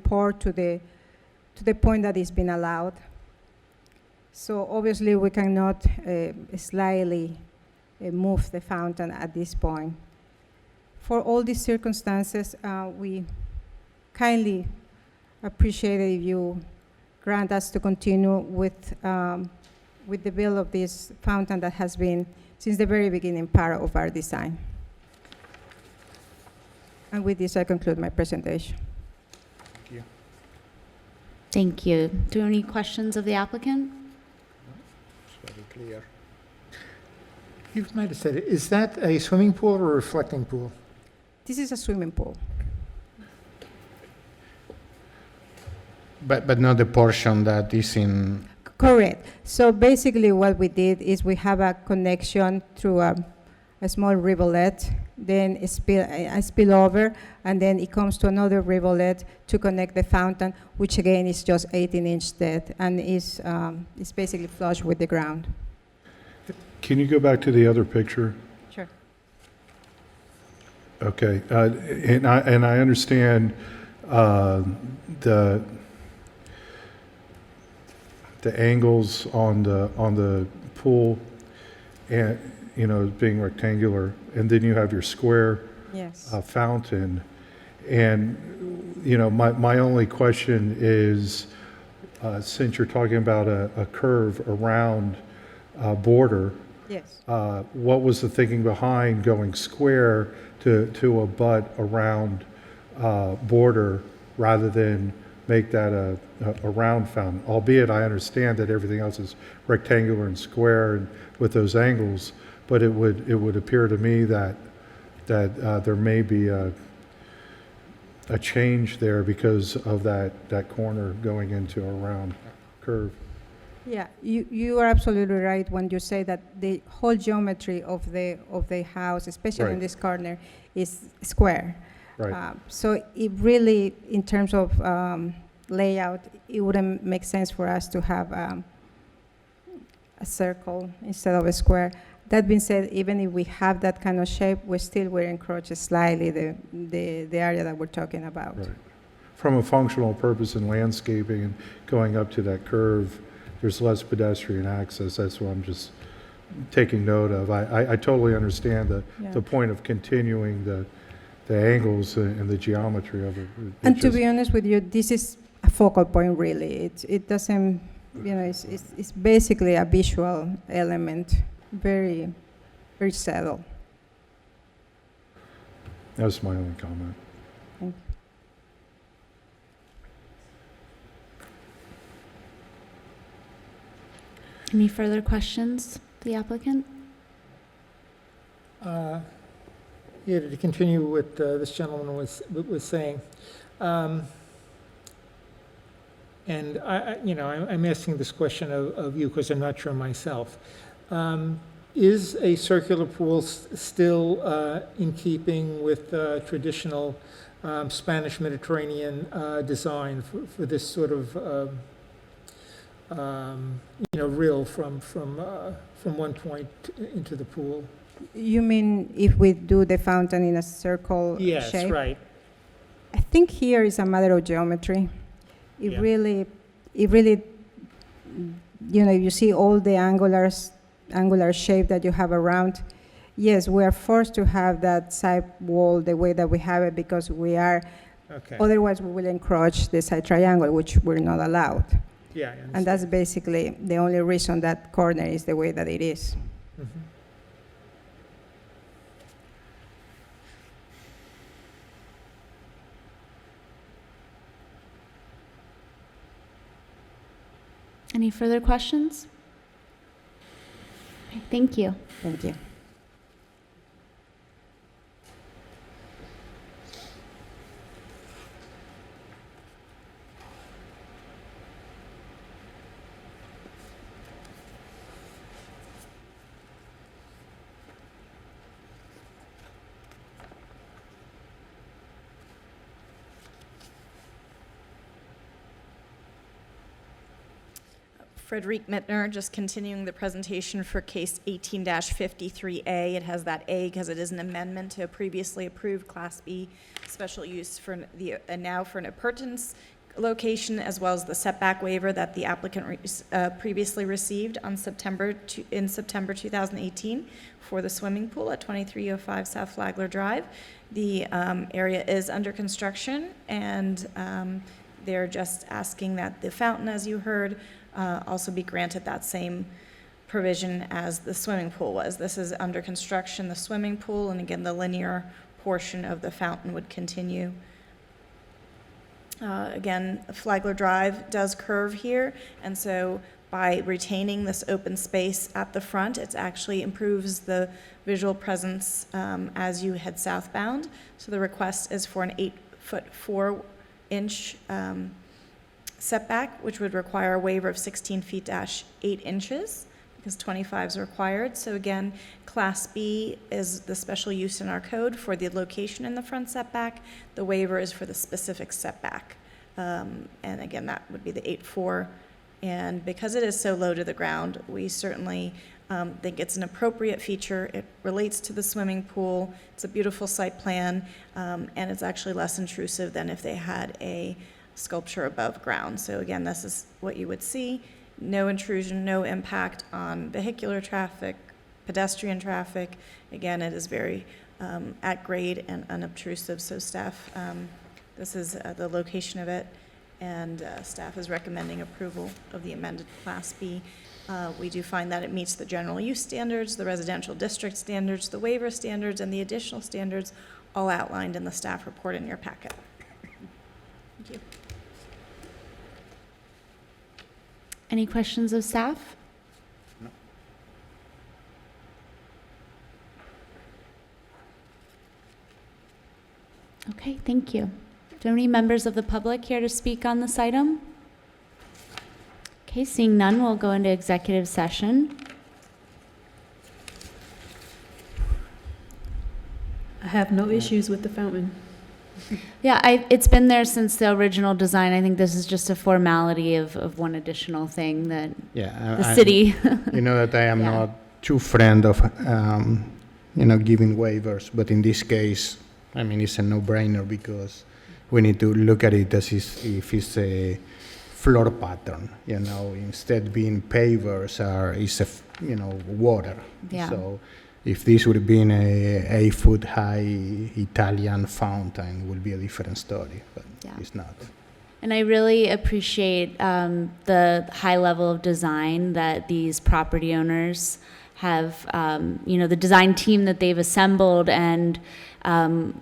poured to the point that it's been allowed. So obviously we cannot slightly move the fountain at this point. For all these circumstances, we kindly appreciate it if you grant us to continue with the build of this fountain that has been, since the very beginning, part of our design. And with this, I conclude my presentation. Thank you. Thank you. Do you have any questions of the applicant? It's very clear. You might have said it. Is that a swimming pool or a reflecting pool? This is a swimming pool. But not the portion that is in... Correct. So basically what we did is we have a connection through a small rivulet, then a spill over, and then it comes to another rivulet to connect the fountain, which again is just 18-inch depth and is basically flush with the ground. Can you go back to the other picture? Sure. Okay, and I understand the the angles on the pool, and, you know, being rectangular, and then you have your square Yes. fountain. And, you know, my only question is, since you're talking about a curve around border, Yes. what was the thinking behind going square to abut around border rather than make that a round fountain? Albeit I understand that everything else is rectangular and square and with those angles, but it would appear to me that there may be a change there because of that corner going into a round curve. Yeah, you are absolutely right when you say that the whole geometry of the house, especially in Right. this corner, is square. Right. So it really, in terms of layout, it wouldn't make sense for us to have a circle instead of a square. That being said, even if we have that kind of shape, we still will encroach slightly the area that we're talking about. Right. From a functional purpose in landscaping and going up to that curve, there's less pedestrian access. That's what I'm just taking note of. I totally understand Yeah. the point of continuing the angles and the geometry of it. And to be honest with you, this is a focal point, really. It doesn't, you know, it's basically a visual element, very, very subtle. That's my only comment. Thank you. Any further questions, the applicant? Yeah, to continue what this gentleman was saying. And you know, I'm asking this question of you because I'm not sure myself. Is a circular pool still in keeping with traditional Spanish Mediterranean design for this sort of you know, rill from one point into the pool? You mean if we do the fountain in a circle Yes, shape? right. I think here is a matter of geometry. It Yeah. really, you know, you see all the angular shape that you have around. Yes, we are forced to have that side wall the way that we have it because we are, Okay. otherwise we will encroach the side triangle, which we're not allowed. Yeah, I understand. And that's basically the only reason that corner is the way that it is. Mhm. Any further questions? Okay, thank you. Thank you. Frederique Mittner, just continuing the presentation for case 18-53A. It has that A because it is an amendment to a previously approved Class B special use for now for an appurtenance location, as well as the setback waiver that the applicant previously received on in September 2018 for the swimming pool at 2305 South Flagler Drive. The area is under construction, and they're just asking that the fountain, as you heard, also be granted that same provision as the swimming pool was. This is under construction, the swimming pool, and again, the linear portion of the fountain would continue. Again, Flagler Drive does curve here, and so by retaining this open space at the front, it actually improves the visual presence as you head southbound. So the request is for an 8'4" setback, which would require a waiver of 16 feet -8 inches because 25 is required. So again, Class B is the special use in our code for the location in the front setback. The waiver is for the specific setback. And again, that would be the 8'4". And because it is so low to the ground, we certainly think it's an appropriate feature. It relates to the swimming pool. It's a beautiful site plan, and it's actually less intrusive than if they had a sculpture above ground. So again, this is what you would see. no intrusion, no impact on vehicular traffic, pedestrian traffic. Again, it is very at grade and unobtrusive, so staff, this is the location of it, and staff is recommending approval of the amended Class B. We do find that it meets the general use standards, the residential district standards, the waiver standards, and the additional standards all outlined in the staff report in your packet. Thank you. Any questions of staff? Okay, thank you. Do any members of the public here to speak on this item? Okay, seeing none, we'll go into executive session. I have no issues with the fountain. Yeah, it's been there since the original design. I think this is just a formality of one additional thing that Yeah, the city. You know that I am Yeah. not too friend of, giving waivers, but in this case, I mean, it's a no-brainer because we need to look at it as if it's a floor pattern, instead being pavers water. Yeah. So if this would have been a 8-foot-high Italian fountain, it would be a different story, but Yeah. it's not. And I really appreciate the high level of design that these property owners have, the design team that they've assembled and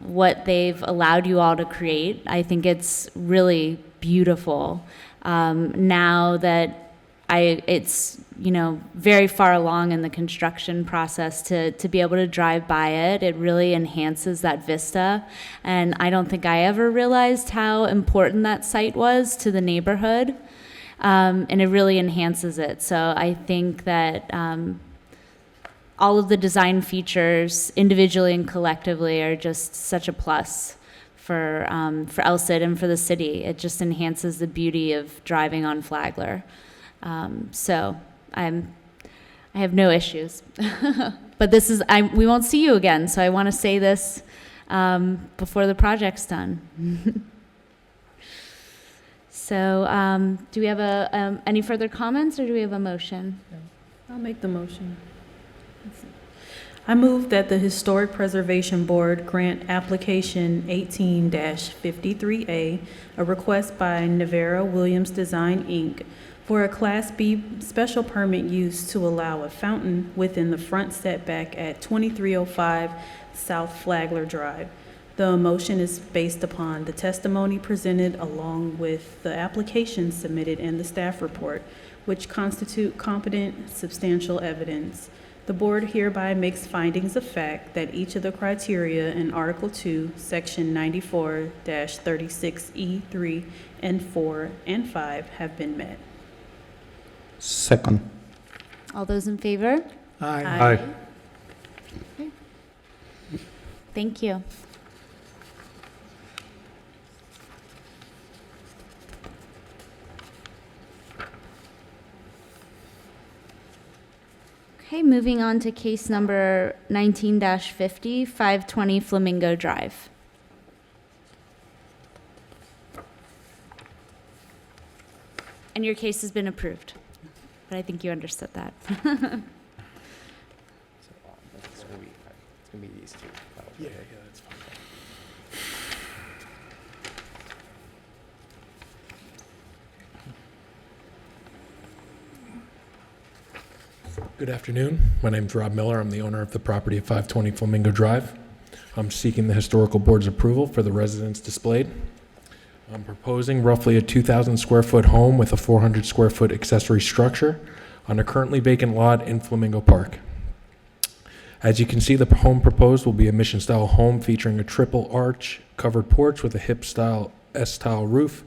what they've allowed you all to create. I think it's really beautiful. Now that it's very far along in the construction process to be able to drive by it, it really enhances that vista. And I don't think I ever realized how important that site was to the neighborhood. And it really enhances it. So I think that all of the design features individually and collectively are just such a plus for El-Cid and for the city. It just enhances the beauty of driving on Flagler. So I have no issues. But we won't see you again, so I want to say this before the project's done. So do we have any further comments, or do we have a motion? I'll make the motion. I move that the Historic Preservation Board grant application 18-53A, a request by Navera Williams Design, Inc., for a Class B special permit use to allow a fountain within the front setback at 2305 South Flagler Drive. The motion is based upon the testimony presented along with the application submitted in the staff report, which constitute competent, substantial evidence. The board hereby makes findings of fact that each of the criteria in Article 2, Section 94-36E3 and 4 and 5 have been met. Second. All those in favor? Aye. Okay. Thank you. Okay, moving on to case number 19-50, 520 Flamingo Drive. And your case has been approved, but I think you understood that. So, it's gonna be these two. Yeah, that's fine. Good afternoon. My name's Rob Miller. I'm the owner of the property at 520 Flamingo Drive. I'm seeking the Historical Board's approval for the residence displayed. I'm proposing roughly a 2,000 square foot home with a 400 square foot accessory structure on a currently vacant lot in Flamingo Park. As you can see, the home proposed will be a mission-style home featuring a triple arch covered porch with a hip-style S-style roof,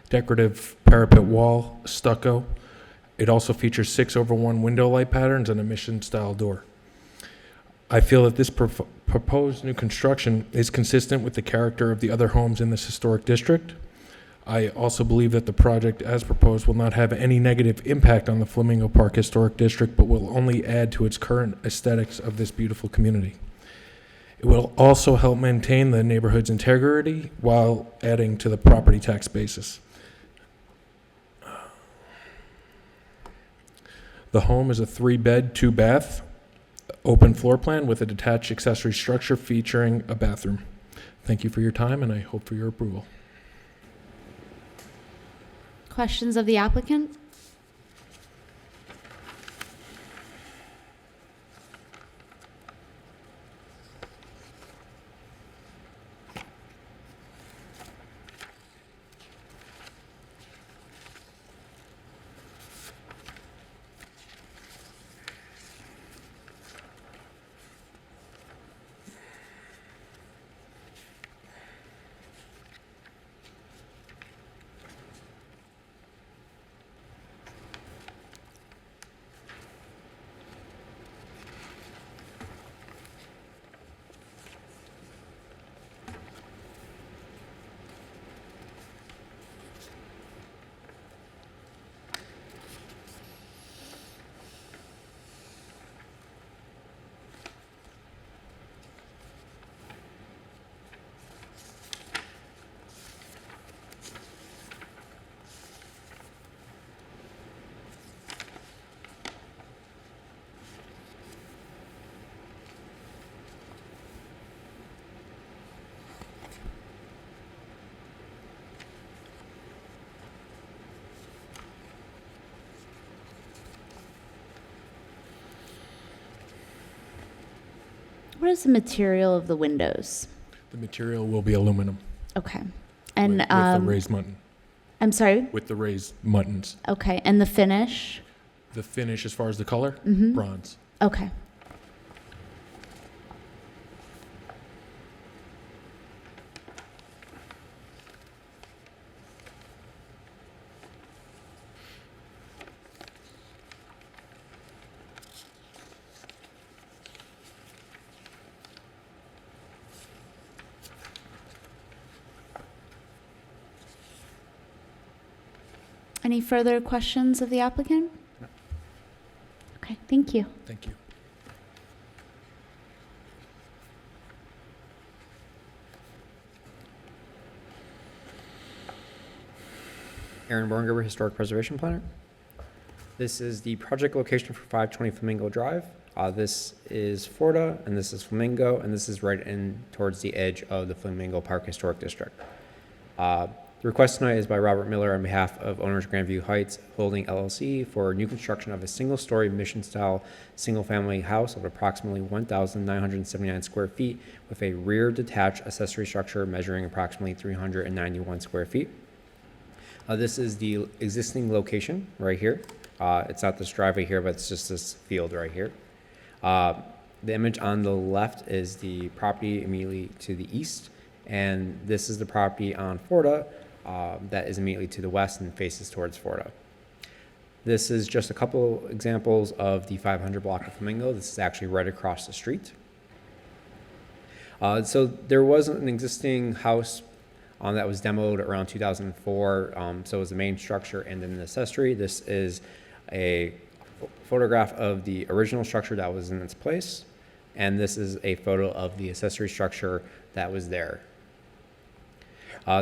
decorative parapet wall, stucco. It also features 6/1 window light patterns and a mission-style door. I feel that this proposed new construction is consistent with the character of the other homes in this historic district. I also believe that the project as proposed will not have any negative impact on the Flamingo Park Historic District, but will only add to its current aesthetics of this beautiful community. It will also help maintain the neighborhood's integrity while adding to the property tax basis. The home is a 3-bed, 2-bath, open floor plan with a detached accessory structure featuring a bathroom. Thank you for your time, and I hope for your approval. Questions of the applicant? What is the material of the windows? The material will be aluminum. Okay. And with the raised mutton. I'm sorry? With the raised muttons. Okay. And the finish? The finish, as far as the color, Mm-hmm. bronze. Okay. Any further questions of the applicant? No. Okay, thank you. Thank you. Aaron Borngerber, Historic Preservation Planner. This is the project location for 520 Flamingo Drive. This is Florida, and this is Flamingo, and this is right in towards the edge of the Flamingo Park Historic District. The request tonight is by Robert Miller on behalf of owners Grandview Heights Holding LLC for new construction of a single-story mission-style single-family house of approximately 1,979 square feet with a rear detached accessory structure measuring approximately 391 square feet. This is the existing location right here. It's not this driveway here, but it's just this field right here. The image on the left is the property immediately to the east, and this is the property on Florida that is immediately to the west and faces towards Florida. This is just a couple examples of the 500 block of Flamingo. This is actually right across the street. So there was an existing house that was demoed around 2004. So it was the main structure and then the accessory. This is a photograph of the original structure that was in its place, and this is a photo of the accessory structure that was there.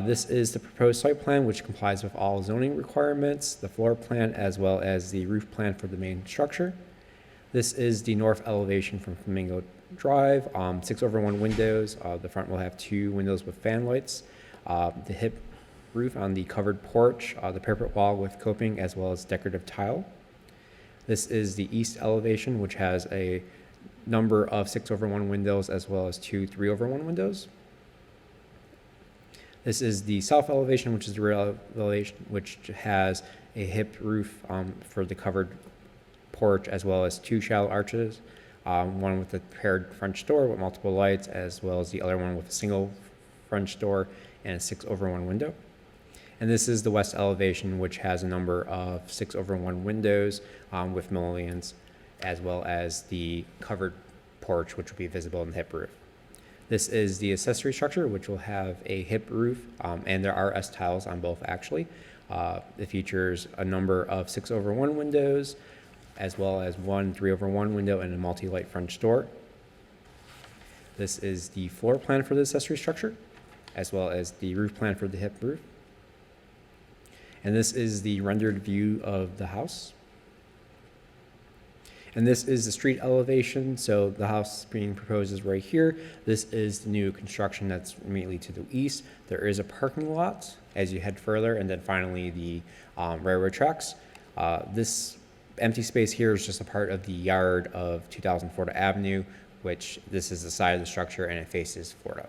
This is the proposed site plan, which complies with all zoning requirements, the floor plan, as well as the roof plan for the main structure. This is the north elevation from Flamingo Drive, 6/1 windows. The front will have 2 windows with fan lights. The hip roof on the covered porch, the parapet wall with coping, as well as decorative tile. This is the east elevation, which has a number of 6/1 windows, as well as 2 3/1 windows. This is the south elevation, which is the rear elevation, which has a hip roof for the covered porch, as well as 2 shallow arches, one with a paired French door with multiple lights, as well as the other one with a single French door and a 6/1 window. And this is the west elevation, which has a number of 6/1 windows with mullions, as well as the covered porch, which will be visible in the hip roof. This is the accessory structure, which will have a hip roof, and there are S-tiles on both actually. It features a number of 6/1 windows, as well as 1 3/1 window and a multi-light French door. This is the floor plan for the accessory structure, as well as the roof plan for the hip roof. And this is the rendered view of the house. And this is the street elevation, so the house being proposed is right here. This is the new construction that's immediately to the east. There is a parking lot as you head further, and then finally the railroad tracks. This empty space here is just a part of the yard of 2000 Florida Avenue, which this is the side of the structure and it faces Florida.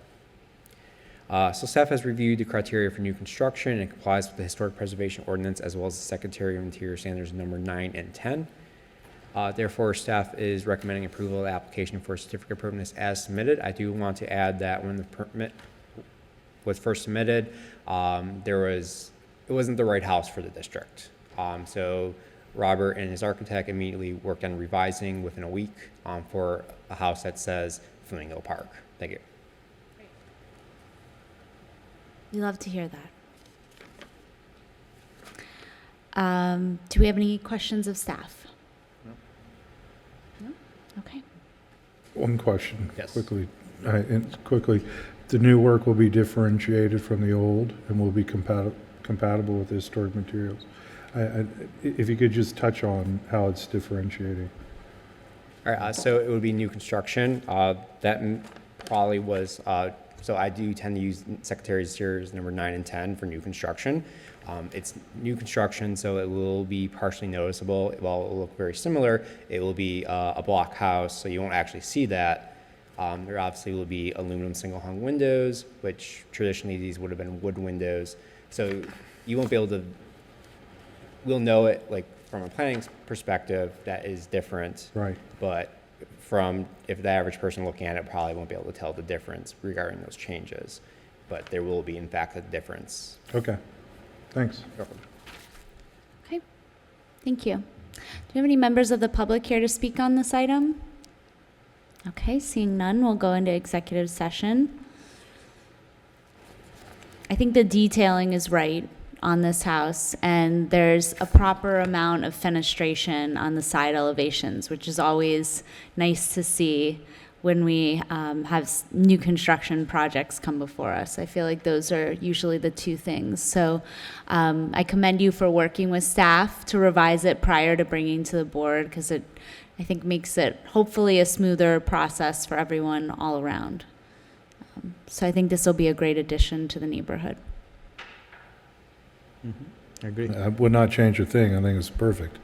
So staff has reviewed the criteria for new construction and it complies with the Historic Preservation Ordinance as well as the Secretary of Interior Standards number 9 and 10. Therefore, staff is recommending approval of the application for a certificate of permanence as submitted. I do want to add that when the permit was first submitted, it wasn't the right house for the district. So Robert and his architect immediately worked on revising within a week for a house that says Flamingo Park. Thank you. We love to hear that. Do we have any questions of staff? No? Okay. One question, Yes. quickly. The new work will be differentiated from the old and will be compatible with the historic materials. If you could just touch on how it's differentiating. All right, so it would be new construction. Probably was, so I do tend to use Secretary's Series number 9 and 10 for new construction. It's new construction, so it will be partially noticeable. While it will look very similar, it will be a block house, so you won't actually see that. There obviously will be aluminum single-hung windows, which traditionally these would have been wood windows. So you won't be able to, we'll know it like from a planning perspective that is different. Right. But if the average person looking at it probably won't be able to tell the difference regarding those changes. But there will be, in fact, a difference. Okay, thanks. Okay. Thank you. Do we have any members of the public here to speak on this item? Okay, seeing none, we'll go into executive session. I think the detailing is right on this house, and there's a proper amount of fenestration on the side elevations, which is always nice to see when we have new construction projects come before us. I feel like those are usually the two things. So I commend you for working with staff to revise it prior to bringing to the board, because it, I think, makes it hopefully a smoother process for everyone all around. So I think this will be a great addition to the neighborhood. I agree. I would not change a thing. I think it's perfect.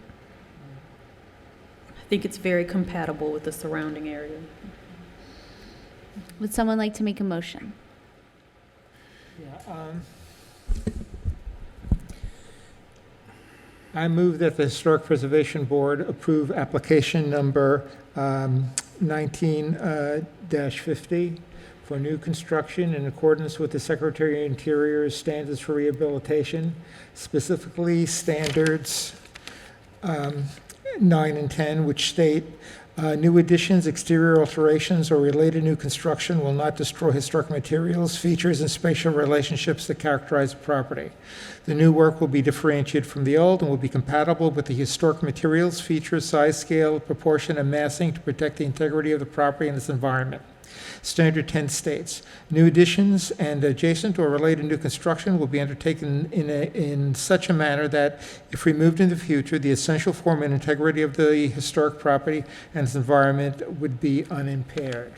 I think it's very compatible with the surrounding area. Would someone like to make a motion? Yeah, I move that the Historic Preservation Board approve application number 19-50 for new construction in accordance with the Secretary of Interior's standards for rehabilitation, specifically standards 9 and 10, which state new additions, exterior alterations, or related new construction will not destroy historic materials, features, and spatial relationships that characterize the property. The new work will be differentiated from the old and will be compatible with the historic materials, features, size, scale, proportion, and massing to protect the integrity of the property and its environment. Standard 10 states, new additions and adjacent or related new construction will be undertaken in such a manner that, if removed in the future, the essential form and integrity of the historic property and its environment would be unimpaired.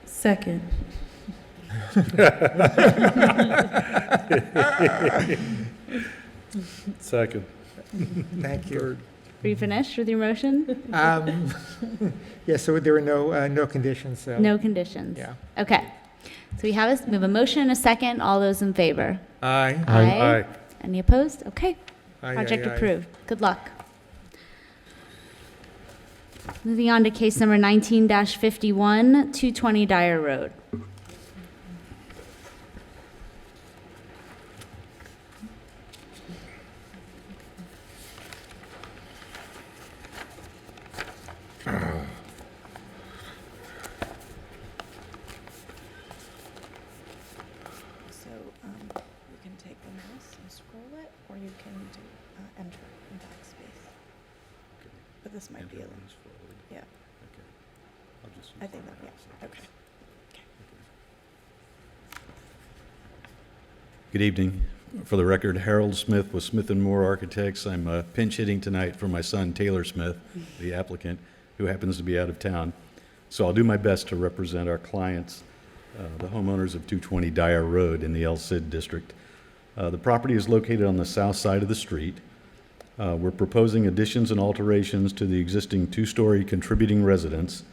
Second. Second. Thank you. Are you finished with your motion? Yeah, so there were no conditions, so. No conditions? Yeah. Okay. So we have a motion and a second. All those in favor? Aye. Aye. Any opposed? Okay. Aye, Project aye, aye. approved. Good luck. Moving on to case number 19-51, 220 Dyer Road. So you can take the mouse and scroll it, or you can do enter in backspace. But this might be a little, yeah. I think that, yeah, okay. Good evening. For the record, Harold Smith with Smith & Moore Architects. I'm pinch hitting tonight for my son Taylor Smith, the applicant, who happens to be out of town. So I'll do my best to represent our clients, the homeowners of 220 Dyer Road in the El Cid district. The property is located on the south side of the street. We're proposing additions and alterations to the existing two-story contributing residence.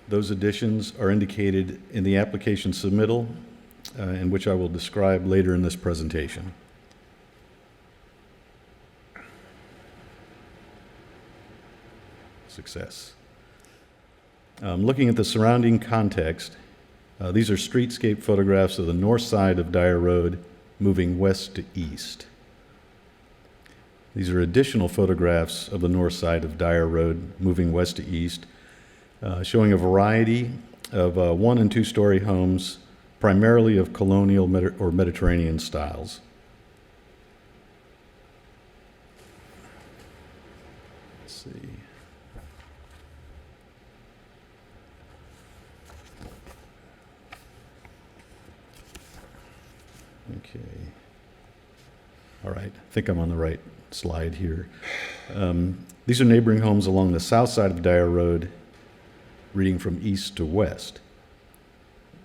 Those additions are indicated in the application submittal, in which I will describe later in this presentation. Success. Looking at the surrounding context, these are streetscape photographs of the north side of Dyer Road moving west to east. These are additional photographs of the north side of Dyer Road moving west to east, showing a variety of 1- and 2-story homes, primarily of colonial or Mediterranean styles. Let's see. Okay. All right, I think I'm on the right slide here. These are neighboring homes along the south side of Dyer Road, reading from east to west.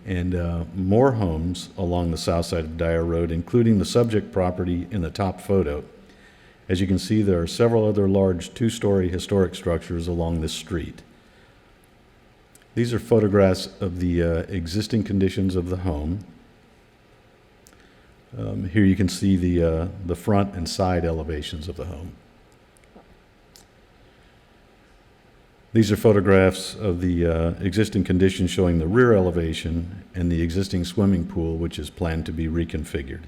And more homes along the south side of Dyer Road, including the subject property in the top photo. As you can see, there are several other large 2-story historic structures along this street. These are photographs of the existing conditions of the home. Here you can see the front and side elevations of the home. These are photographs of the existing conditions showing the rear elevation and the existing swimming pool, which is planned to be reconfigured.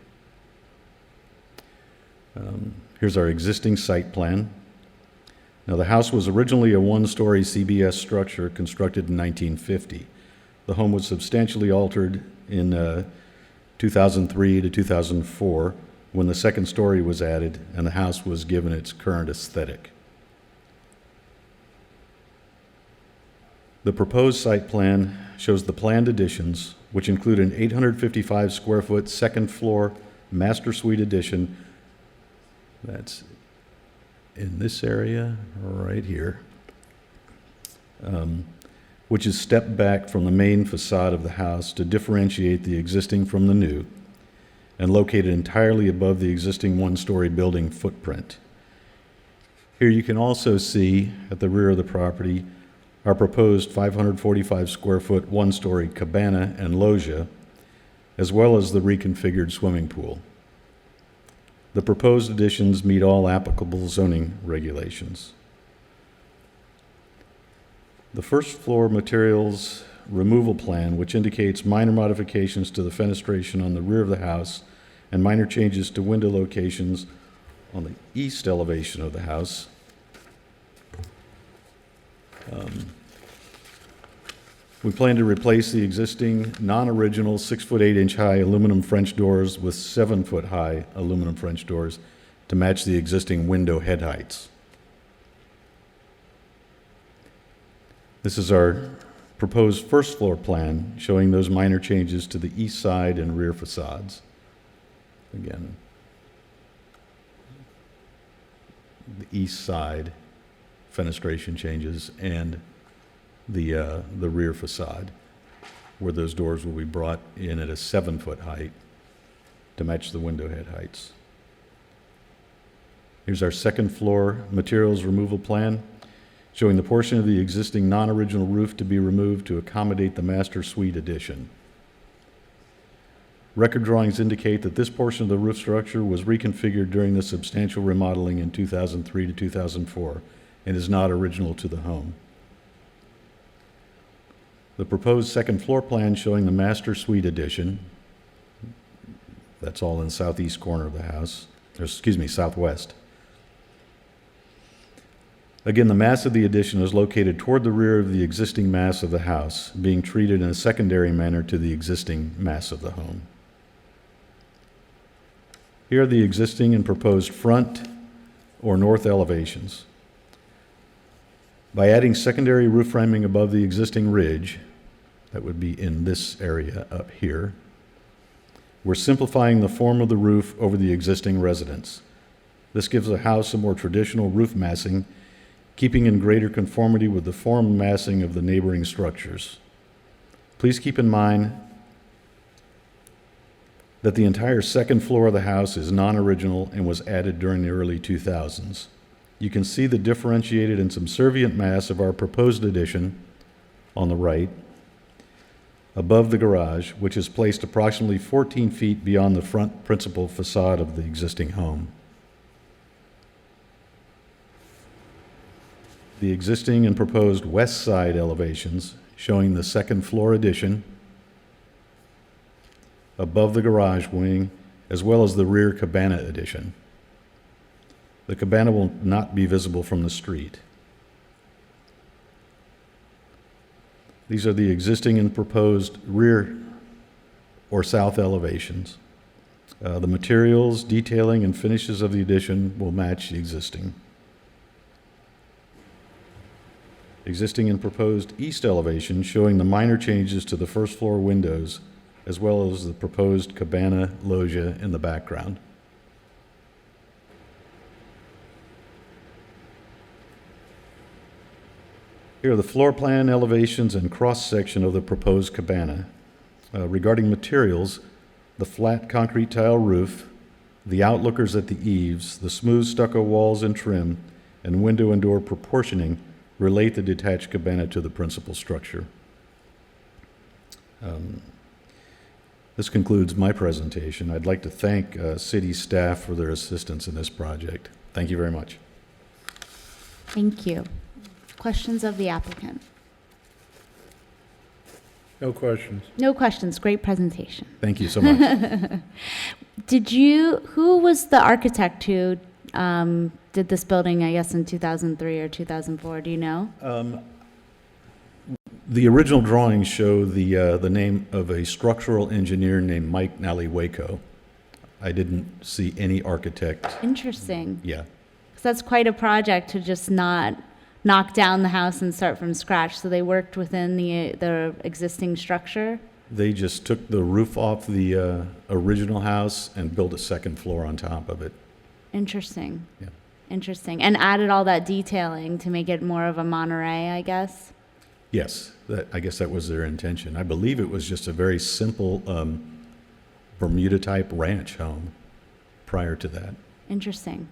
Here's our existing site plan. Now, the house was originally a 1-story CBS structure constructed in 1950. The home was substantially altered in 2003 to 2004 when the second story was added and the house was given its current aesthetic. The proposed site plan shows the planned additions, which include an 855 square foot second floor master suite addition. That's in this area right here, which is stepped back from the main facade of the house to differentiate the existing from the new, and located entirely above the existing 1-story building footprint. Here you can also see at the rear of the property our proposed 545 square foot 1-story cabana and loggia, as well as the reconfigured swimming pool. The proposed additions meet all applicable zoning regulations. The first floor materials removal plan, which indicates minor modifications to the fenestration on the rear of the house and minor changes to window locations on the east elevation of the house. We plan to replace the existing non-original 6'8" high aluminum French doors with 7-foot high aluminum French doors to match the existing window head heights. This is our proposed first floor plan showing those minor changes to the east side and rear facades. Again, the east side fenestration changes and the rear facade, where those doors will be brought in at a 7-foot height to match the window head heights. Here's our second floor materials removal plan, showing the portion of the existing non-original roof to be removed to accommodate the master suite addition. Record drawings indicate that this portion of the roof structure was reconfigured during the substantial remodeling in 2003 to 2004 and is not original to the home. The proposed second floor plan showing the master suite addition, that's all in the southeast corner of the house, or excuse me, southwest. Again, the mass of the addition is located toward the rear of the existing mass of the house, being treated in a secondary manner to the existing mass of the home. Here are the existing and proposed front or north elevations. By adding secondary roof framing above the existing ridge, that would be in this area up here, We're simplifying the form of the roof over the existing residence. This gives the house a more traditional roof massing, keeping in greater conformity with the form and massing of the neighboring structures. Please keep in mind that the entire second floor of the house is non-original and was added during the early 2000s. You can see the differentiated and subservient mass of our proposed addition on the right, above the garage, which is placed approximately 14 feet beyond the front principal facade of the existing home. The existing and proposed west side elevations showing the second floor addition above the garage wing, as well as the rear cabana addition. The cabana will not be visible from the street. These are the existing and proposed rear or south elevations. The materials, detailing, and finishes of the addition will match the existing. Existing and proposed east elevation showing the minor changes to the first floor windows, as well as the proposed cabana loggia in the background. Here are the floor plan elevations and cross-section of the proposed cabana. Regarding materials, the flat concrete tile roof, the outlookers at the eaves, the smooth stucco walls and trim, and window and door proportioning relate the detached cabana to the principal structure. This concludes my presentation. I'd like to thank city staff for their assistance in this project. Thank you very much. Thank you. Questions of the applicant? No questions. No questions. Great presentation. Thank you so much. Who was the architect who did this building, I guess, in 2003 or 2004? Do you know? The original drawings show the name of a structural engineer named Mike Naliwaco. I didn't see any architect. Interesting. Yeah. 'Cause that's quite a project to just not knock down the house and start from scratch. So they worked within the existing structure. They just took the roof off the original house and built a second floor on top of it. Interesting. Yeah. Interesting. And added all that detailing to make it more of a Monterey, I guess. Yes, I guess that was their intention. I believe it was just a very simple Bermuda-type ranch home prior to that. Interesting.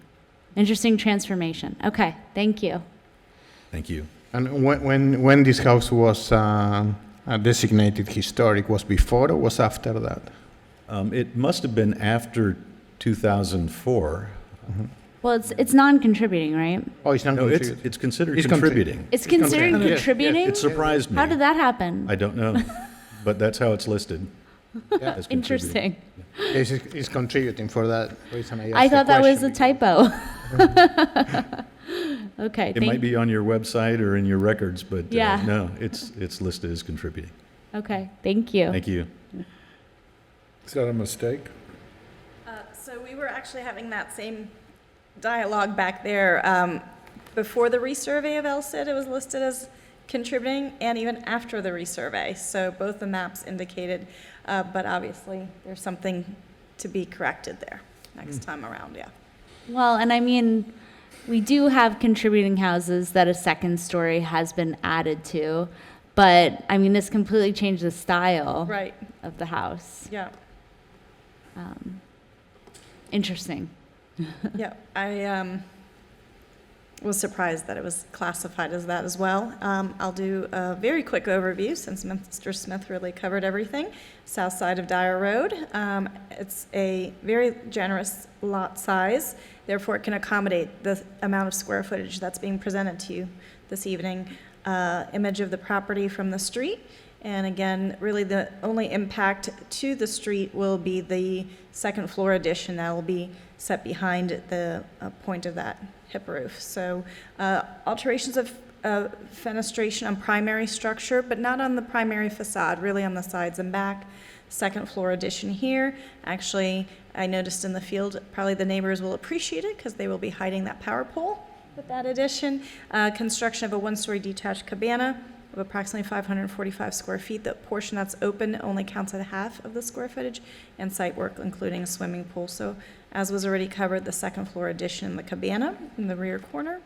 Interesting transformation. Okay, thank you. Thank you. And when this house was designated historic, was before or was after that? It must have been after 2004. Well, it's non-contributing, right? Oh, it's not No, contributed. it's considered It's contributing. It's considered contributing. contributing? It surprised me. How did that happen? I don't know, but that's how it's listed. Yeah. As contributing. Interesting. It's contributing for that reason. I thought that was a question. typo. Okay, It might be on your website or in your records, but Yeah. no, it's listed as contributing. Okay, thank you. Thank you. Is that a mistake? So we were actually having that same dialogue back there. Before the resurvey of LCID, it was listed as contributing, and even after the resurvey. So both the maps indicated, but obviously there's something to be corrected there next time around, yeah. Well, and I mean, we do have contributing houses that a second story has been added to, but I mean, this completely changed the style Right, of the house. yeah. Interesting. Yeah, I was surprised that it was classified as that as well. I'll do a very quick overview since Mr. Smith really covered everything. South side of Dyer Road. It's a very generous lot size, therefore it can accommodate the amount of square footage that's being presented to you this evening. Image of the property from the street. And again, really the only impact to the street will be the second floor addition that will be set behind the point of that hip roof. So alterations of fenestration on primary structure, but not on the primary facade, really on the sides and back. Second floor addition here. Actually, I noticed in the field, probably the neighbors will appreciate it because they will be hiding that power pole with that addition. Construction of a one-story detached cabana of approximately 545 square feet. The portion that's open only counts at half of the square footage, and site work, including a swimming pool. So as was already covered, the second floor addition, the cabana in the rear corner,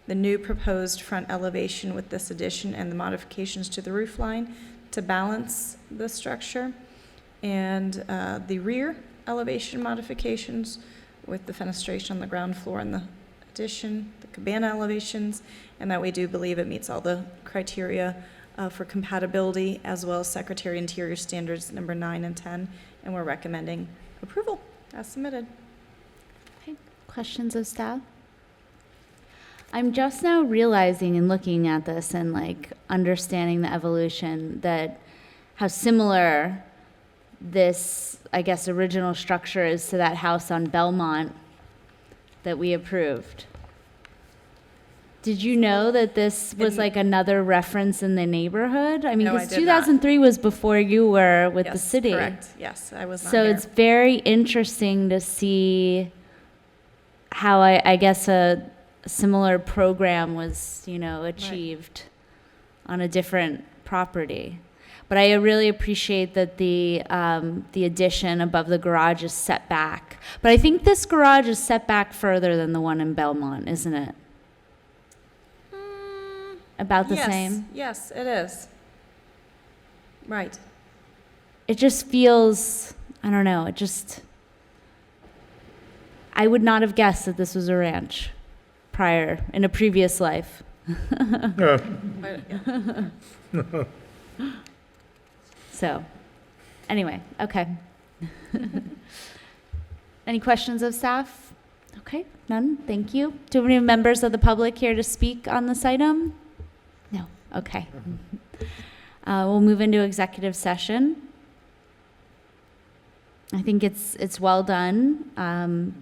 the new proposed front elevation with this addition and the modifications to the roof line to balance the structure, and the rear elevation modifications with the fenestration on the ground floor and the addition, the cabana elevations, and that we do believe it meets all the criteria for compatibility, as well as Secretary Interior Standards number 9 and 10, and we're recommending approval as submitted. Okay, questions of staff? I'm just now realizing and looking at this and like understanding the evolution that how similar this, I guess, original structure is to that house on Belmont that we approved. Did you know that this was like another reference in the neighborhood? I mean, No, I because did not. 2003 was before you were with the Yes, city. correct. Yes, I was not So here. it's very interesting to see how I guess a similar program was, you know, achieved on a different property. But I really appreciate that the addition above the garage is set back. But I think this garage is set back further than the one in Belmont, isn't it? About the Yes, same? yes, it is. Right. It just feels, I don't know, I would not have guessed that this was a ranch prior, in a previous life. Yeah. So, anyway, okay. Any questions of staff? Okay, none, thank you. Do we have any members of the public here to speak on this item? No, okay. We'll move into executive session. I think it's well done.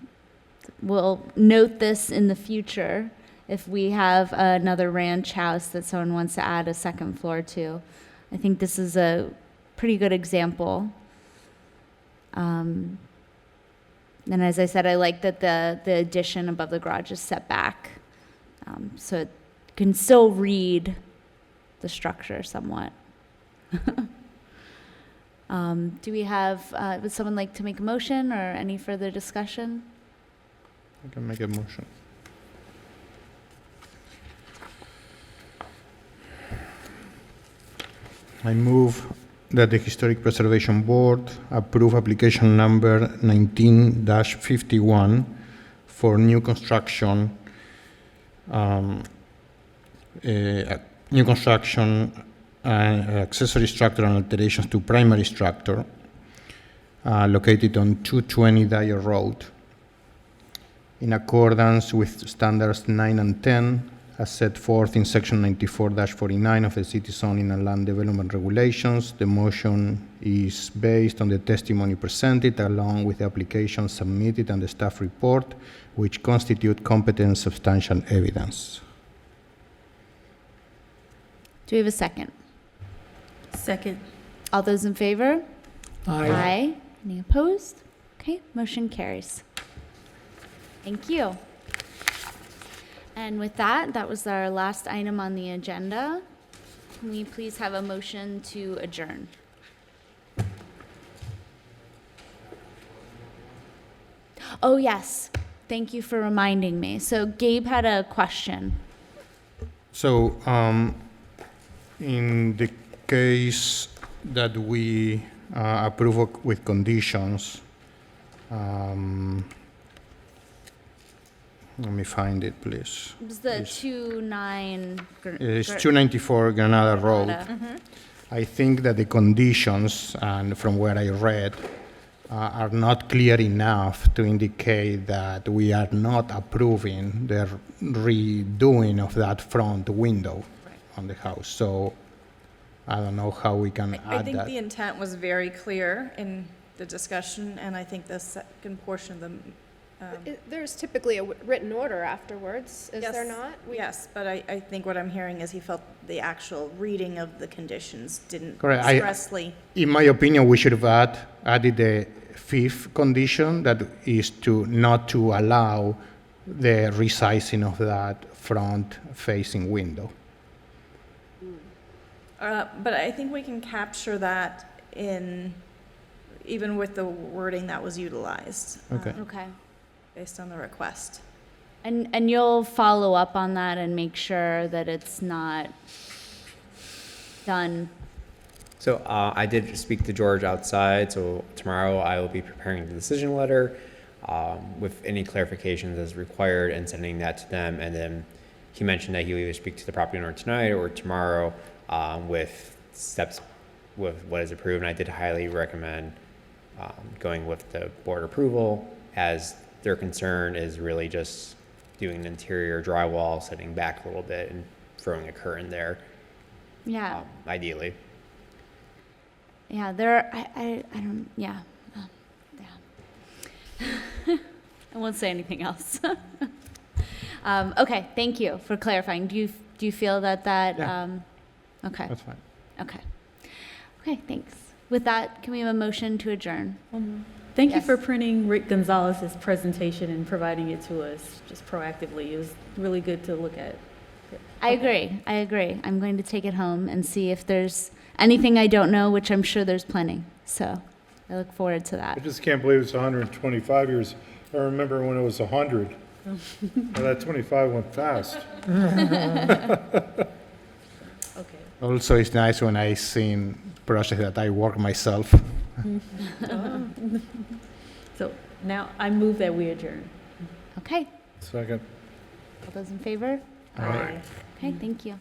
We'll note this in the future if we have another ranch house that someone wants to add a second floor to. I think this is a pretty good example. And as I said, I like that the addition above the garage is set back, so it can still read the structure somewhat. Do we have, would someone like to make a motion or any further discussion? I can make a motion. I move that the Historic Preservation Board approve application number 19-51 for new construction, and accessory structure and alterations to primary structure located on 220 Dyer Road, in accordance with standards 9 and 10 as set forth in section 94-49 of the City Zoning and Land Development Regulations. The motion is based on the testimony presented along with the application submitted and the staff report, which constitute competent and substantial evidence. Do we have a second? Second. All those in favor? Aye. Any opposed? Okay, motion carries. Thank you. And with that, that was our last item on the agenda. Can we please have a motion to adjourn? Oh, yes. Thank you for reminding me. So Gabe had a question. So, in the case that we approve with conditions, let me find it, please. It was the It's- 2-9. It's 294 Granada Road. I think that the conditions, and from what I read, are not clear enough to indicate that we are not approving the redoing of that front window on the house. So I don't know how we can I add think that. the intent was very clear in the discussion, and I think the second portion of the. There's typically a written order afterwards, is there Yes, not? Yes, but I think what I'm hearing is he felt the actual reading of the conditions didn't Correct. expressly. In my opinion, we should have added the fifth condition, that is to not to allow the resizing of that front-facing window. But I think we can capture that even with the wording that was utilized. Okay. Okay. Based on the request. And you'll follow up on that and make sure that it's not done. So I did speak to George outside, so tomorrow I will be preparing the decision letter with any clarifications as required and sending that to them. And then he mentioned that he'll either speak to the property owner tonight or tomorrow with steps with what is approved. And I did highly recommend going with the board approval, as their concern is really just doing an interior drywall, setting back a little bit and throwing a curtain there, Yeah. ideally. Yeah, I don't, yeah. Yeah. I won't say anything else. Okay, thank you for clarifying. Do you feel that, Yeah. okay, That's fine. okay. Okay, thanks. With that, can we have a motion to adjourn? Thank you Yes. for printing Rick Gonzalez's presentation and providing it to us just proactively. It was really good to look at. I agree. I'm going to take it home and see if there's anything I don't know, which I'm sure there's plenty. So I look forward to I that. just can't believe it's 125 years. I remember when it was 100. Well, that 25 went fast. Okay. Also, it's nice when I see projects that I work myself. So now I move that we adjourn. Okay, Second. all those in favor? Aye. Okay, thank you.